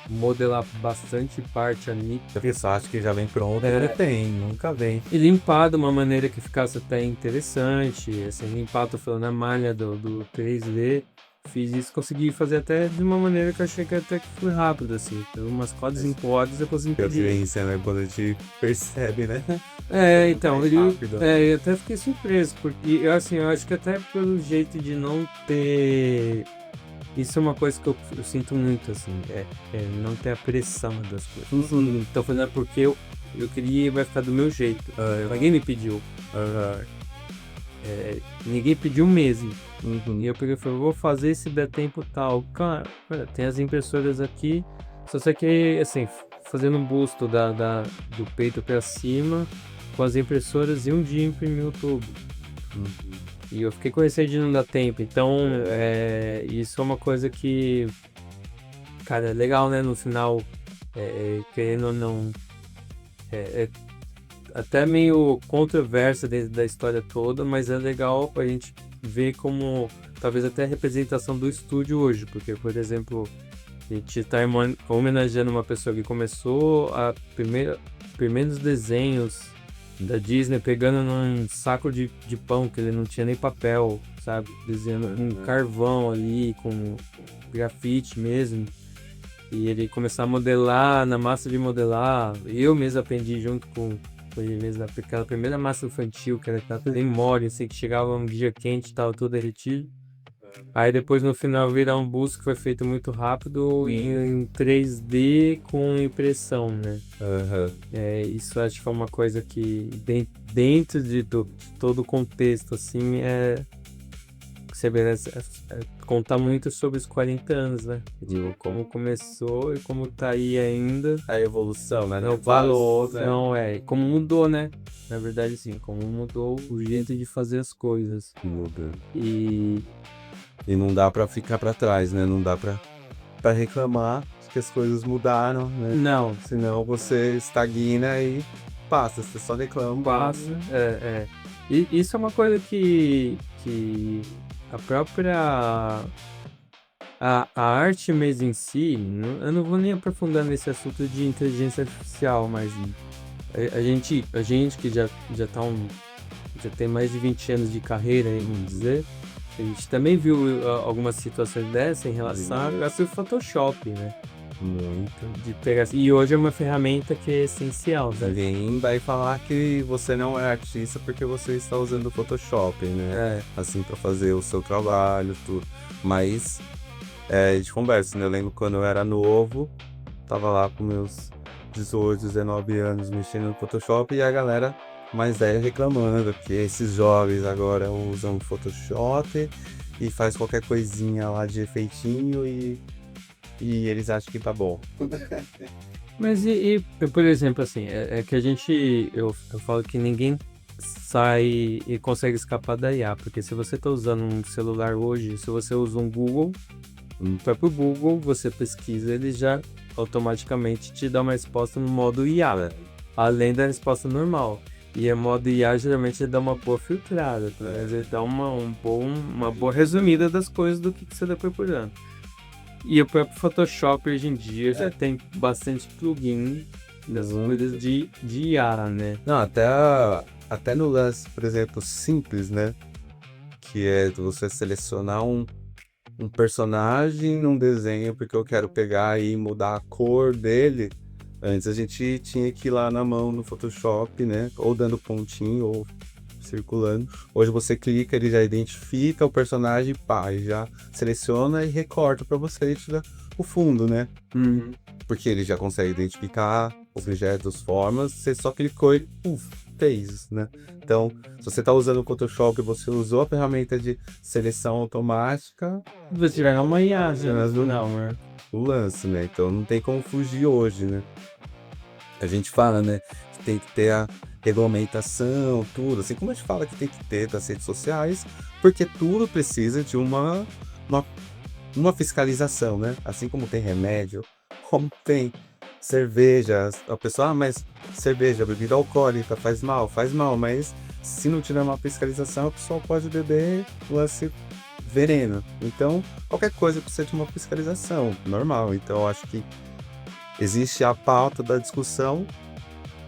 modelar bastante parte ali. A pessoa acha que já vem pronto, tem, nunca vem. E limpar de uma maneira que ficasse até interessante, assim, limpar, tô falando, a malha do 3D. Fiz isso, consegui fazer até de uma maneira que eu achei que até que foi rápido, assim. Então, umas 4, 5 horas eu consegui A pedir. experiência, né? Quando a gente percebe, né? Então, eu até fiquei surpreso, porque, assim, eu acho que até pelo jeito de não ter... Isso é uma coisa que eu sinto muito, assim, é não ter a pressão das coisas. Então, foi porque eu queria e vai ficar do meu jeito. Ninguém me pediu. Ninguém pediu mesmo. E eu peguei e falei, vou fazer se der tempo tal. Cara, tem as impressoras aqui. Só sei que, assim, fazendo um busto do peito pra cima, com as impressoras e um dia imprimiu tudo. E eu fiquei com receio de não dar tempo. Então, isso é uma coisa que, cara, é legal, né? No final, querendo ou não, até meio controversa dentro da história toda, mas é legal pra gente ver como, talvez até a representação do estúdio hoje, porque, por exemplo, a gente está homenageando uma pessoa que começou primeiros desenhos da Disney pegando num saco de pão, que ele não tinha nem papel, sabe? Desenhando um carvão ali, com grafite mesmo. E ele começar a modelar na massa de modelar. Eu mesmo aprendi junto com ele mesmo, aquela primeira massa infantil, que era bem mole, assim, que chegava um dia quente e tava todo derretido. Aí depois no final virar um busto que foi feito muito rápido em 3D com impressão, né? Isso acho que foi uma coisa que dentro de todo o contexto, assim, você vê, contar muito sobre os 40 anos, né? Tipo, como começou e como tá aí ainda. A evolução, né? O valor, não, como mudou, né? Na verdade, assim, como mudou o jeito de fazer as coisas. Muda. E não dá pra ficar pra trás, né? Não dá pra reclamar que as coisas mudaram, né? Não. Senão você estagna e passa, você só reclama. Passa, E isso é uma coisa que a própria... A arte mesmo em si, eu não vou nem aprofundar nesse assunto de inteligência artificial, mas a gente que já tem mais de 20 anos de carreira, vamos dizer, a gente também viu algumas situações dessas em relação ao Photoshop, né? Muito. De pegar, e hoje é uma ferramenta que é essencial, né? Ninguém vai falar que você não é artista porque você está usando o Photoshop, né? Assim, pra fazer o seu trabalho, tudo. Mas, a gente conversa, né? Eu lembro quando eu era novo, tava lá com meus 18, 19 anos mexendo no Photoshop e a galera mais velha reclamando que esses jovens agora usam Photoshop e faz qualquer coisinha lá de efeitinho e eles acham que tá bom. Mas por exemplo, assim, que a gente, eu falo que ninguém sai e consegue escapar da IA, porque se você tá usando um celular hoje, se você usa um Google, vai pro Google, você pesquisa, ele já automaticamente te dá uma resposta no modo IA, além da resposta normal. E a modo IA geralmente dá uma boa filtrada, ele dá uma boa resumida das coisas do que você tá procurando. E o próprio Photoshop hoje em dia já tem bastante plugin das coisas de IA, né? Não, até no lance, por exemplo, simples, né? Que é você selecionar um personagem num desenho porque eu quero pegar e mudar a cor dele. Antes a gente tinha que ir lá na mão no Photoshop, né? Ou dando pontinho ou circulando. Hoje você clica, ele já identifica o personagem, pá, e já seleciona e recorta pra você e te dá o fundo, né? Porque ele já consegue identificar objetos, formas, você só clicou e fez, né? Então, se você tá usando o Photoshop e você usou a ferramenta de seleção automática, você vai dar uma IA, o lance, né? Então não tem como fugir hoje, né? A gente fala, né? Que tem que ter a regulamentação, tudo, assim como a gente fala que tem que ter das redes sociais, porque tudo precisa de uma fiscalização, né? Assim como tem remédio, como tem cerveja, a pessoa, mas cerveja, bebida alcoólica faz mal, mas se não tiver uma fiscalização, a pessoa pode beber lance veneno. Então, qualquer coisa precisa de uma fiscalização, normal. Então, eu acho que existe a pauta da discussão,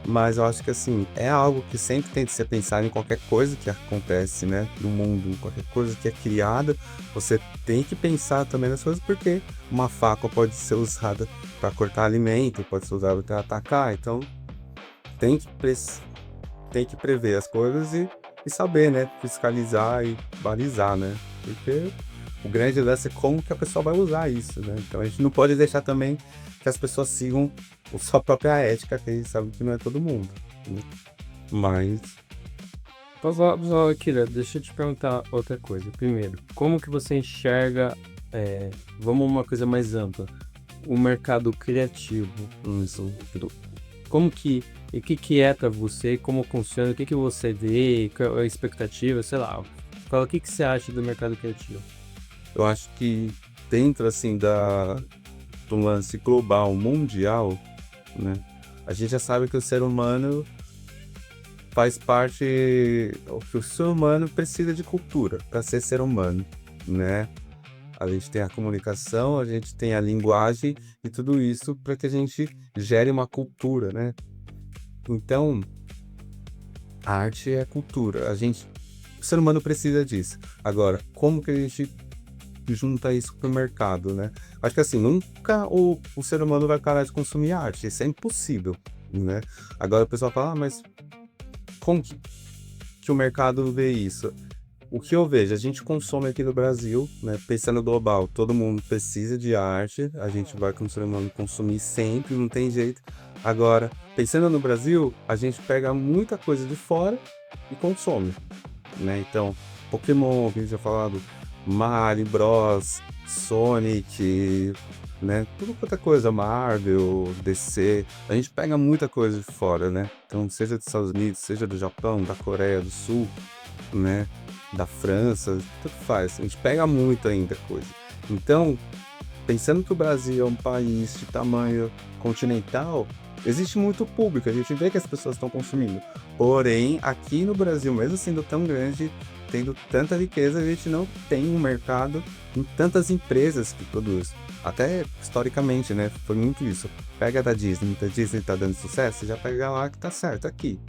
mas eu acho que assim, é algo que sempre tem que ser pensado em qualquer coisa que acontece, né, no mundo, qualquer coisa que é criada, você tem que pensar também nas coisas, porque uma faca pode ser usada para cortar alimento, pode ser usada para atacar, então tem que, tem que prever as coisas e saber, né, fiscalizar e balizar, né, porque o grande lance é como que a pessoa vai usar isso, né, então a gente não pode deixar também que as pessoas sigam a sua própria ética, que a gente sabe que não é todo mundo, né? Mas Akira, deixa eu te perguntar outra coisa. Primeiro, como que você enxerga, vamos uma coisa mais ampla, o mercado criativo? isso, Como que, e o que é pra você, como funciona, o que você vê, qual é a expectativa, sei lá. Fala, o que você acha do mercado criativo? eu acho que dentro, assim, do lance global, mundial, né, a gente já sabe que o ser humano faz parte, que o ser humano precisa de cultura para ser humano, né? A gente tem a comunicação, a gente tem a linguagem e tudo isso para que a gente gere uma cultura, né? Então, a arte é cultura. O ser humano precisa disso. Agora, como que a gente junta isso pro mercado, né? Acho que assim, nunca o ser humano vai parar de consumir arte. Isso é impossível, né? Agora o pessoal fala, mas como que o mercado vê isso? O que eu vejo, a gente consome aqui no Brasil, né? Pensando global, todo mundo precisa de arte, a gente vai como ser humano consumir sempre, não tem jeito. Agora, pensando no Brasil, a gente pega muita coisa de fora e consome, né? Então, Pokémon, que a gente já falado, Mario Bros, Sonic, né? Tudo quanto é coisa, Marvel, DC, a gente pega muita coisa de fora, né? Então, seja dos Estados Unidos, seja do Japão, da Coreia do Sul, né? Da França, tudo faz. A gente pega muito ainda coisa. Então, pensando que o Brasil é um país de tamanho continental, existe muito público, a gente vê que as pessoas estão consumindo. Porém, aqui no Brasil, mesmo sendo tão grande, tendo tanta riqueza, a gente não tem um mercado em tantas empresas que produzem. Até historicamente, né? Foi muito isso. Pega da Disney tá dando sucesso, já pega lá que tá certo aqui.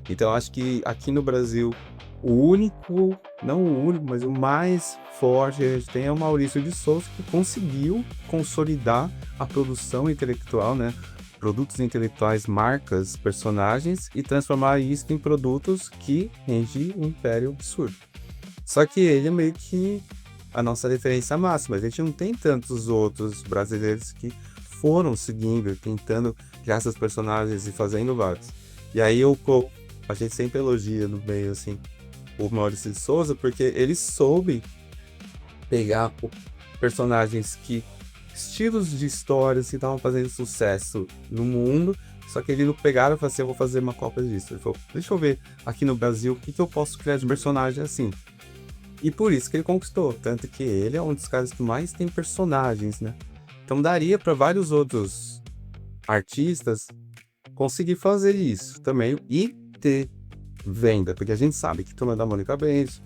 Então, acho que aqui no Brasil, o único, não o único, mas o mais forte que a gente tem é o Maurício de Souza, que conseguiu consolidar a produção intelectual, né? Produtos intelectuais, marcas, personagens e transformar isso em produtos que rende um império absurdo. Só que ele é meio que a nossa referência máxima. A gente não tem tantos outros brasileiros que foram seguindo, tentando criar seus personagens e fazendo vários. E aí a gente sempre elogia no meio, assim, o Maurício de Souza, porque ele soube pegar personagens estilos de histórias que estavam fazendo sucesso no mundo, só que ele não pegaram e falou assim, eu vou fazer uma cópia disso. Ele falou, deixa eu ver aqui no Brasil o que eu posso criar de personagem assim. E por isso que ele conquistou, tanto que ele é um dos caras que mais tem personagens, né? Então daria para vários outros artistas conseguir fazer isso também e ter venda, porque a gente sabe que Turma da Mônica vende,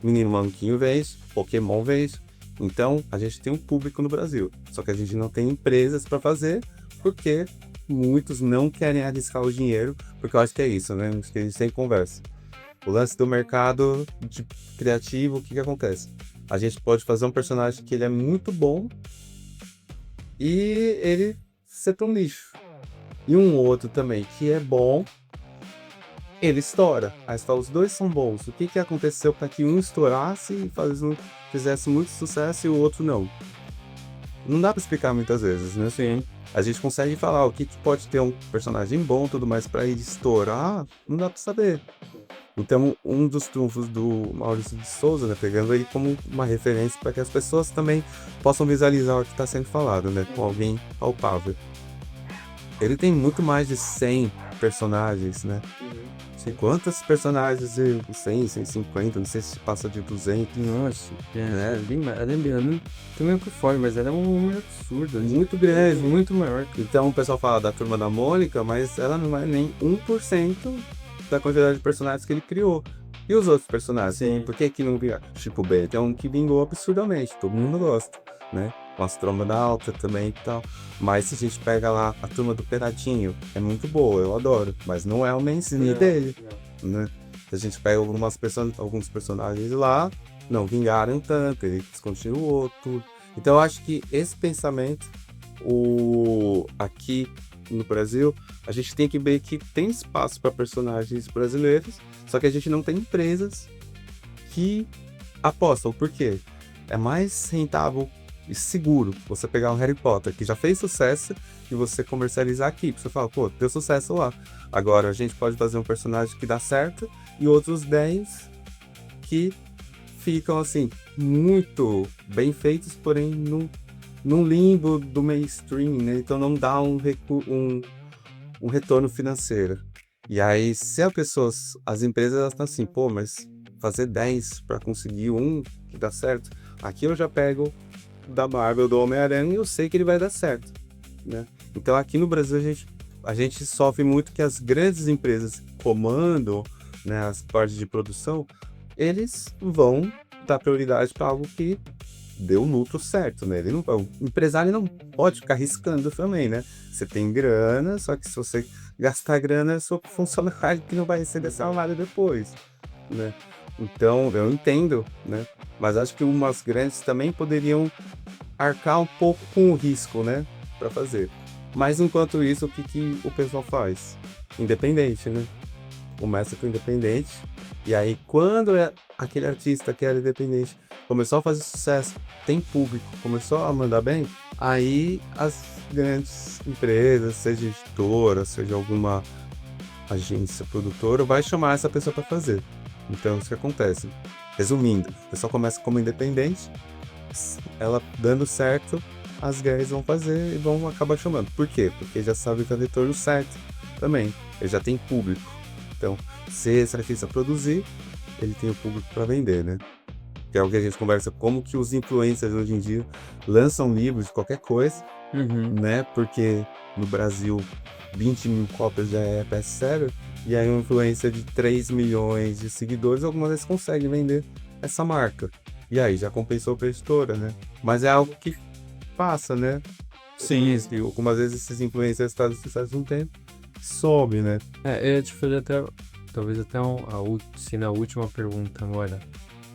Menino Maluquinho vende, Pokémon vende, então a gente tem um público no Brasil, só que a gente não tem empresas para fazer, porque muitos não querem arriscar o dinheiro, porque eu acho que é isso, né? Acho que a gente sempre conversa. O lance do mercado criativo, o que acontece? A gente pode fazer um personagem que ele é muito bom e ele ser um lixo. E um outro também que é bom, ele estoura. Aí você fala, os dois são bons. O que aconteceu para que um estourasse e fizesse muito sucesso e o outro não? Não dá para explicar muitas vezes, né? Sim. A gente consegue falar o que pode ter um personagem bom, tudo mais, para ele estourar, não dá para saber. Então, um dos trunfos do Maurício de Souza, né, pegando ele como uma referência para que as pessoas também possam visualizar o que está sendo falado, né, com alguém palpável. Ele tem muito mais de 100 personagens, né? Não sei quantos personagens, 100, 150, não sei se passa de 200. Nossa, lembrando, também que foi, mas era um número absurdo, Muito grande. muito maior. Então o pessoal fala da Turma da Mônica, mas ela não é nem 1% da quantidade de personagens que ele criou. E os outros personagens? Sim. Por que não vingaram? Tipo, o Ben é um que vingou absurdamente, todo mundo gosta, né? um astronauta também e tal. Mas se a gente pega lá a turma do Peradinho, é muito boa, eu adoro, mas não é o mainstream dele, né? Se a gente pega alguns personagens lá, não vingaram tanto, ele descontinuou tudo. Então eu acho que esse pensamento, aqui no Brasil, a gente tem que ver que tem espaço para personagens brasileiros, só que a gente não tem empresas que apostam. Por quê? É mais rentável e seguro você pegar um Harry Potter que já fez sucesso e você comercializar aqui. Você fala, pô, deu sucesso lá. Agora a gente pode fazer um personagem que dá certo e outros 10 que ficam assim, muito bem feitos, porém num limbo do mainstream, né? Então não dá um retorno financeiro. E aí, se as empresas elas estão assim, pô, mas fazer 10 para conseguir um que dá certo, aqui eu já pego da Marvel, do Homem-Aranha, e eu sei que ele vai dar certo, né? Então aqui no Brasil a gente sofre muito que as grandes empresas comandam, né, as partes de produção, eles vão dar prioridade para algo que deu o lucro certo, né? O empresário não pode ficar arriscando também, né? Você tem grana, só que se você gastar grana, é seu funcionário que não vai receber salário depois, né? Então, eu entendo, né? Mas acho que umas grandes também poderiam arcar um pouco com o risco, né? Para fazer. Mas enquanto isso, o que o pessoal faz? Independente, né? Começa com independente. E aí, quando aquele artista que era independente começou a fazer sucesso, tem público, começou a mandar bem, aí as grandes empresas, seja editora, seja alguma agência produtora, vai chamar essa pessoa para fazer. Então, isso que acontece. Resumindo, a pessoa começa como independente, ela dando certo, as grandes vão fazer e vão acabar chamando. Por quê? Porque já sabe que é o retorno certo também. Ele já tem público. Então, se esse artista produzir, ele tem o público para vender, né? Que é o que a gente conversa, como que os influencers hoje em dia lançam livros de qualquer coisa, né? Porque no Brasil 20 mil cópias já é best-seller, e aí uma influencer de 3 milhões de seguidores algumas vezes consegue vender essa marca. E aí já compensou para a editora, né? Mas é algo que passa, né? Sim. E algumas vezes esses influencers fazem sucesso um tempo, sobe, né? Eu ia te fazer talvez até na última pergunta agora.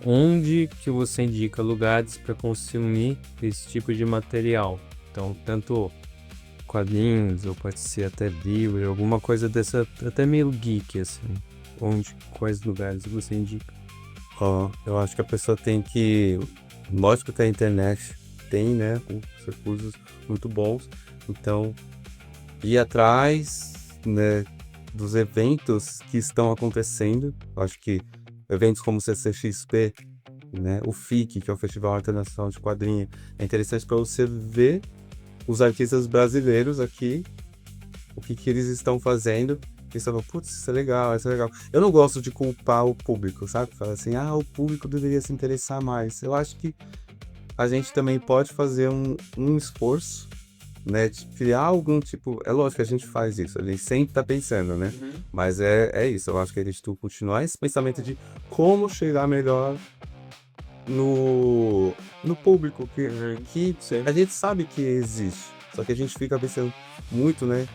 Onde que você indica lugares para consumir esse tipo de material? Então, tanto quadrinhos, ou pode ser até livro, alguma coisa dessa, até meio geek, assim. Quais lugares você indica? Eu acho que a pessoa tem que... Lógico que a internet tem, né, os recursos muito bons. Então, ir atrás, né, dos eventos que estão acontecendo. Eu acho que eventos como o CCXP, né, o FIC, que é o Festival Internacional de Quadrinhos, é interessante para você ver os artistas brasileiros aqui, o que eles estão fazendo. E você fala, putz, isso é legal, isso é legal. Eu não gosto de culpar o público, sabe? Falar assim, o público deveria se interessar mais. Eu acho que a gente também pode fazer um esforço, né, de criar algum tipo... É lógico que a gente faz isso, a gente sempre tá pensando, né? Mas é isso, eu acho que a gente tem que continuar esse pensamento de como chegar melhor no público, que a gente sabe que existe, só que a gente fica pensando muito, né,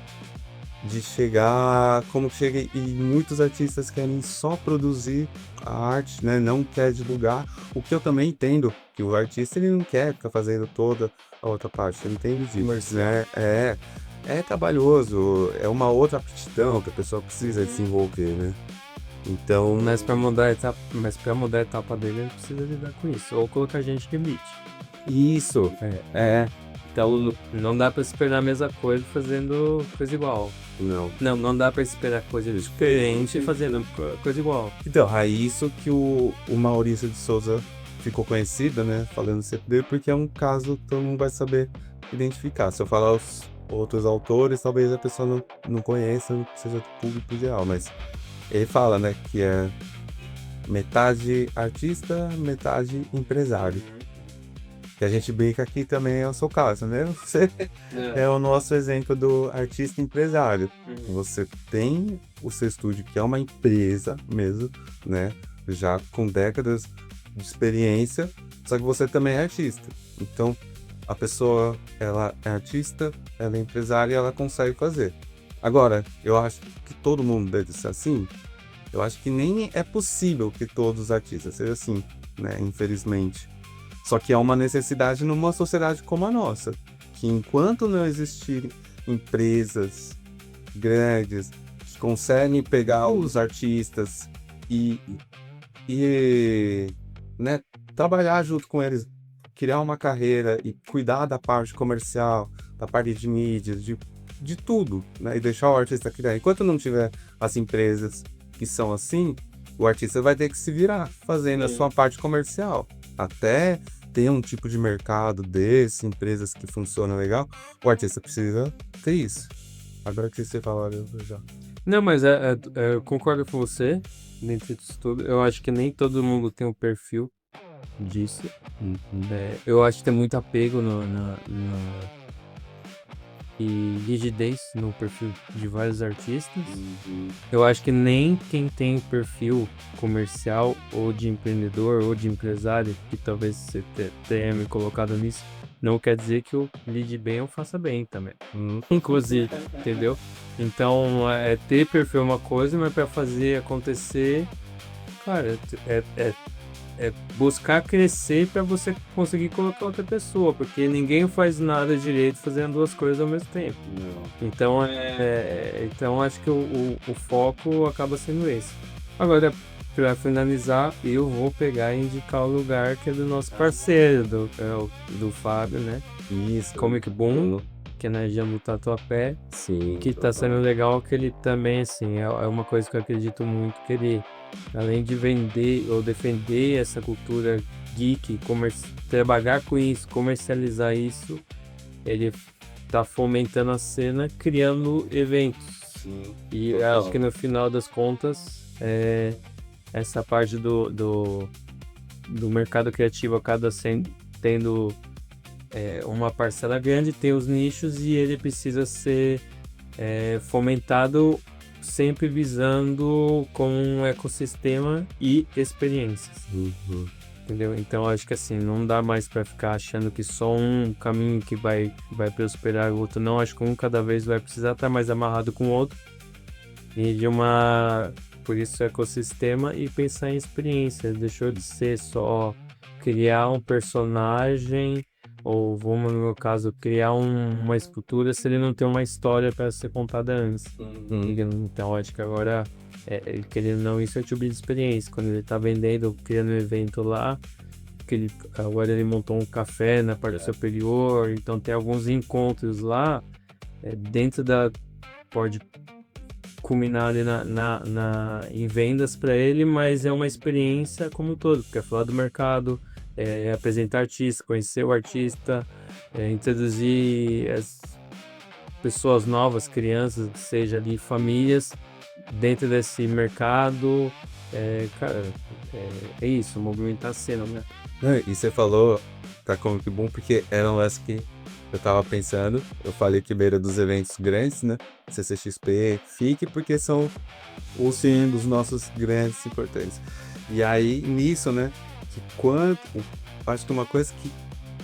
de chegar como chega, e muitos artistas querem só produzir a arte, né, não quer divulgar, o que eu também entendo, que o artista ele não quer ficar fazendo toda a outra parte, eu entendo disso, né, é trabalhoso, é uma outra aptidão que a pessoa precisa desenvolver, né. Então, Mas para mudar a etapa dele, ele precisa lidar com isso, ou colocar gente de limite. isso, Então não dá para esperar a mesma coisa fazendo coisa igual. Não dá para esperar coisa diferente fazendo coisa igual. Então, é isso que o Maurício de Souza ficou conhecido, né, falando sempre dele, porque é um caso que todo mundo vai saber identificar. Se eu falar os outros autores, talvez a pessoa não conheça, não seja do público ideal, mas ele fala, né, que é metade artista, metade empresário. Que a gente brinca aqui também é o seu caso, né? Você é o nosso exemplo do artista empresário. Você tem o seu estúdio, que é uma empresa mesmo, né? Já com décadas de experiência, só que você também é artista. Então, a pessoa, ela é artista, ela é empresária e ela consegue fazer. Agora, eu acho que todo mundo deve ser assim. Eu acho que nem é possível que todos os artistas sejam assim, né? Infelizmente. Só que é uma necessidade numa sociedade como a nossa, que enquanto não existirem empresas grandes que conseguem pegar os artistas e, e né, trabalhar junto com eles, criar uma carreira e cuidar da parte comercial, da parte de mídias, de tudo, né? E deixar o artista criar. Enquanto não tiver as empresas que são assim, o artista vai ter que se virar fazendo a sua parte comercial. Até ter um tipo de mercado desse, empresas que funcionam legal, o artista precisa ter isso. Agora que você fala, eu já. Não, mas eu concordo com você, dentro disso tudo. Eu acho que nem todo mundo tem um perfil disso. Eu acho que tem muito apego e rigidez no perfil de vários artistas. Eu acho que nem quem tem perfil comercial ou de empreendedor ou de empresário, que talvez você tenha me colocado nisso, não quer dizer que eu lide bem ou faça bem também. Inclusive, entendeu? Então, ter perfil é uma coisa, mas para fazer acontecer, cara, é buscar crescer para você conseguir colocar outra pessoa, porque ninguém faz nada direito fazendo duas coisas ao mesmo tempo. Então, então acho que o foco acaba sendo esse. Agora, para finalizar, eu vou pegar e indicar o lugar que é do nosso parceiro, do Fábio, né? Isso. Comic Boom, que é na região do Tatuapé, Sim. que tá sendo legal, que ele também, assim, é uma coisa que eu acredito muito, que ele, além de vender ou defender essa cultura geek, trabalhar com isso, comercializar isso, ele tá fomentando a cena, criando eventos. Sim. E Total. acho que no final das contas, essa parte do mercado criativo acaba tendo uma parcela grande, tem os nichos e ele precisa ser fomentado sempre visando com um ecossistema e experiências. Entendeu? Então acho que assim, não dá mais para ficar achando que só um caminho que vai prosperar o outro, não. Acho que um cada vez vai precisar estar mais amarrado com o outro. E por isso ecossistema e pensar em experiência. Deixou de ser só criar um personagem, ou vamos, no meu caso, criar uma escultura se ele não tem uma história para ser contada antes. Então acho que agora, querendo ou não, isso é tipo de experiência. Quando ele tá vendendo, criando um evento lá, agora ele montou um café na parte superior, então tem alguns encontros lá, pode culminar ali em vendas para ele, mas é uma experiência como um todo, porque é falar do mercado, apresentar artista, conhecer o artista, introduzir as pessoas novas, crianças, seja ali famílias, dentro desse mercado. Cara, é isso, movimentar a cena, né? E você falou, tá como que bom, porque era um lance que eu tava pensando. Eu falei que beira dos eventos grandes, né? CCXP, FIC, porque são os sim dos nossos grandes importantes. E aí, nisso, né? Acho que uma coisa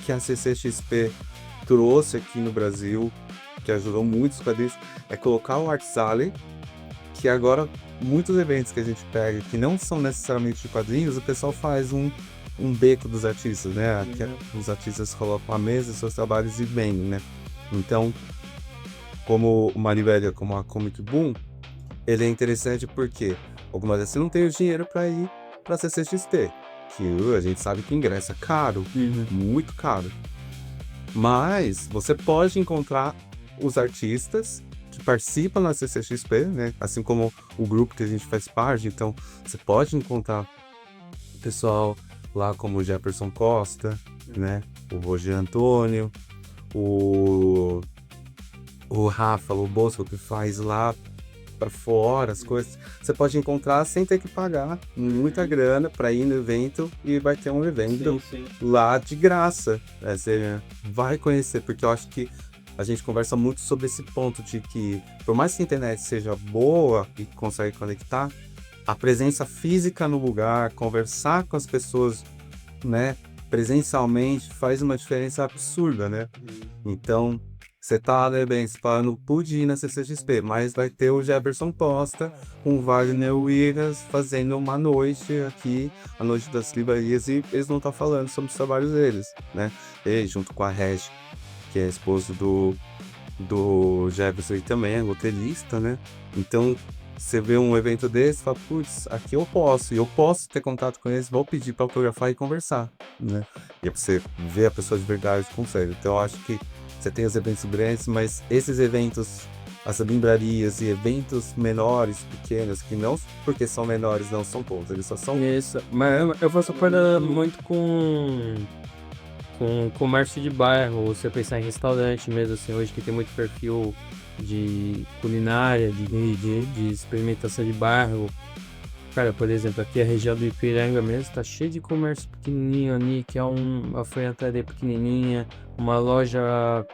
que a CCXP trouxe aqui no Brasil, que ajudou muito os quadrinhos, é colocar o Art Alley, que agora muitos eventos que a gente pega, que não são necessariamente de quadrinhos, o pessoal faz um beco dos artistas, né? Os artistas colocam a mesa, seus trabalhos e vendem, né? Então, como o Maribélia, como a Comic Boom, ele é interessante porque algumas vezes você não tem o dinheiro para ir para CCXP, que a gente sabe que ingresso é caro, muito caro. Mas você pode encontrar os artistas que participam na CCXP, né? Assim como o grupo que a gente faz parte, então você pode encontrar o pessoal lá como o Jefferson Costa, né? O Roger Antônio, o Rafa Lobosco, que faz lá para fora as coisas. Você pode encontrar sem ter que pagar muita grana para ir no evento, e vai ter um evento lá de graça. Você vai conhecer, porque eu acho que a gente conversa muito sobre esse ponto de que, por mais que a internet seja boa e consegue conectar, a presença física no lugar, conversar com as pessoas, né, presencialmente faz uma diferença absurda, né? Então, você tá, né, bem, você fala, não pude ir na CCXP, mas vai ter o Jefferson Costa com o Wagner Williams fazendo uma noite aqui, a Noite das Livrarias, e eles não estão falando sobre os trabalhos deles, né? Ele, junto com a Regi, que é esposo do Jefferson e também é roteirista, né? Então, você vê um evento desse e fala, putz, aqui eu posso ter contato com eles, vou pedir para autografar e conversar, né? E é pra você ver a pessoa de verdade, consegue. Então, eu acho que você tem os eventos grandes, mas esses eventos, as livrarias e eventos menores, pequenos, que não porque são menores não são bons, eles só são... Isso, mas eu faço coisa muito com comércio de bairro, você pensar em restaurante mesmo, assim, hoje que tem muito perfil de culinária, de experimentação de bairro. Cara, por exemplo, aqui a região do Ipiranga mesmo tá cheio de comércio pequenininho ali, que é uma alfaiataria pequenininha, uma loja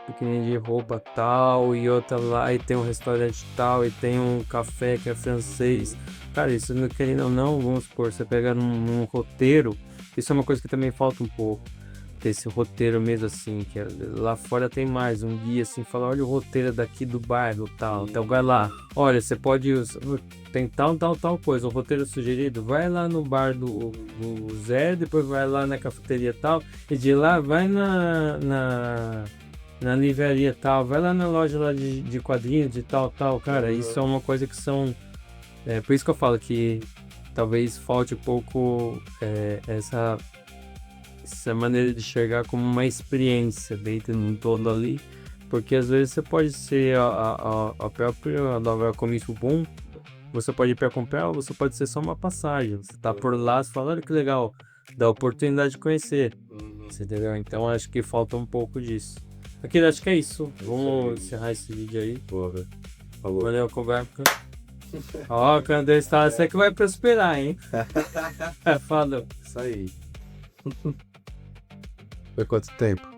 pequenininha de roupa tal, e outra lá, e tem um restaurante tal, e tem um café que é francês. Cara, isso não querendo ou não, vamos supor, você pega num roteiro, isso é uma coisa que também falta um pouco. Ter esse roteiro mesmo assim, que lá fora tem mais, um guia assim, fala, olha o roteiro daqui do bairro, tal, então vai lá, olha, você pode tem tal coisa, o roteiro sugerido, vai lá no bar do Zé, depois vai lá na cafeteria tal, e de lá vai na livraria tal, vai lá na loja lá de quadrinhos, de tal, cara, isso é uma coisa que são, por isso que eu falo que talvez falte um pouco essa maneira de enxergar como uma experiência dentro de um todo ali, porque às vezes você pode ser a própria novela Comic Boom, você pode ir para comprar ou você pode ser só uma passagem, você tá por lá, você fala, olha que legal, dá oportunidade de conhecer, você entendeu? Então acho que falta um pouco disso. Aqui acho que é isso, vamos encerrar esse vídeo aí. Boa, velho. Falou. Valeu, conversa. Ó, Candê está, você que vai prosperar, hein? Falou. Isso aí. Foi quanto tempo?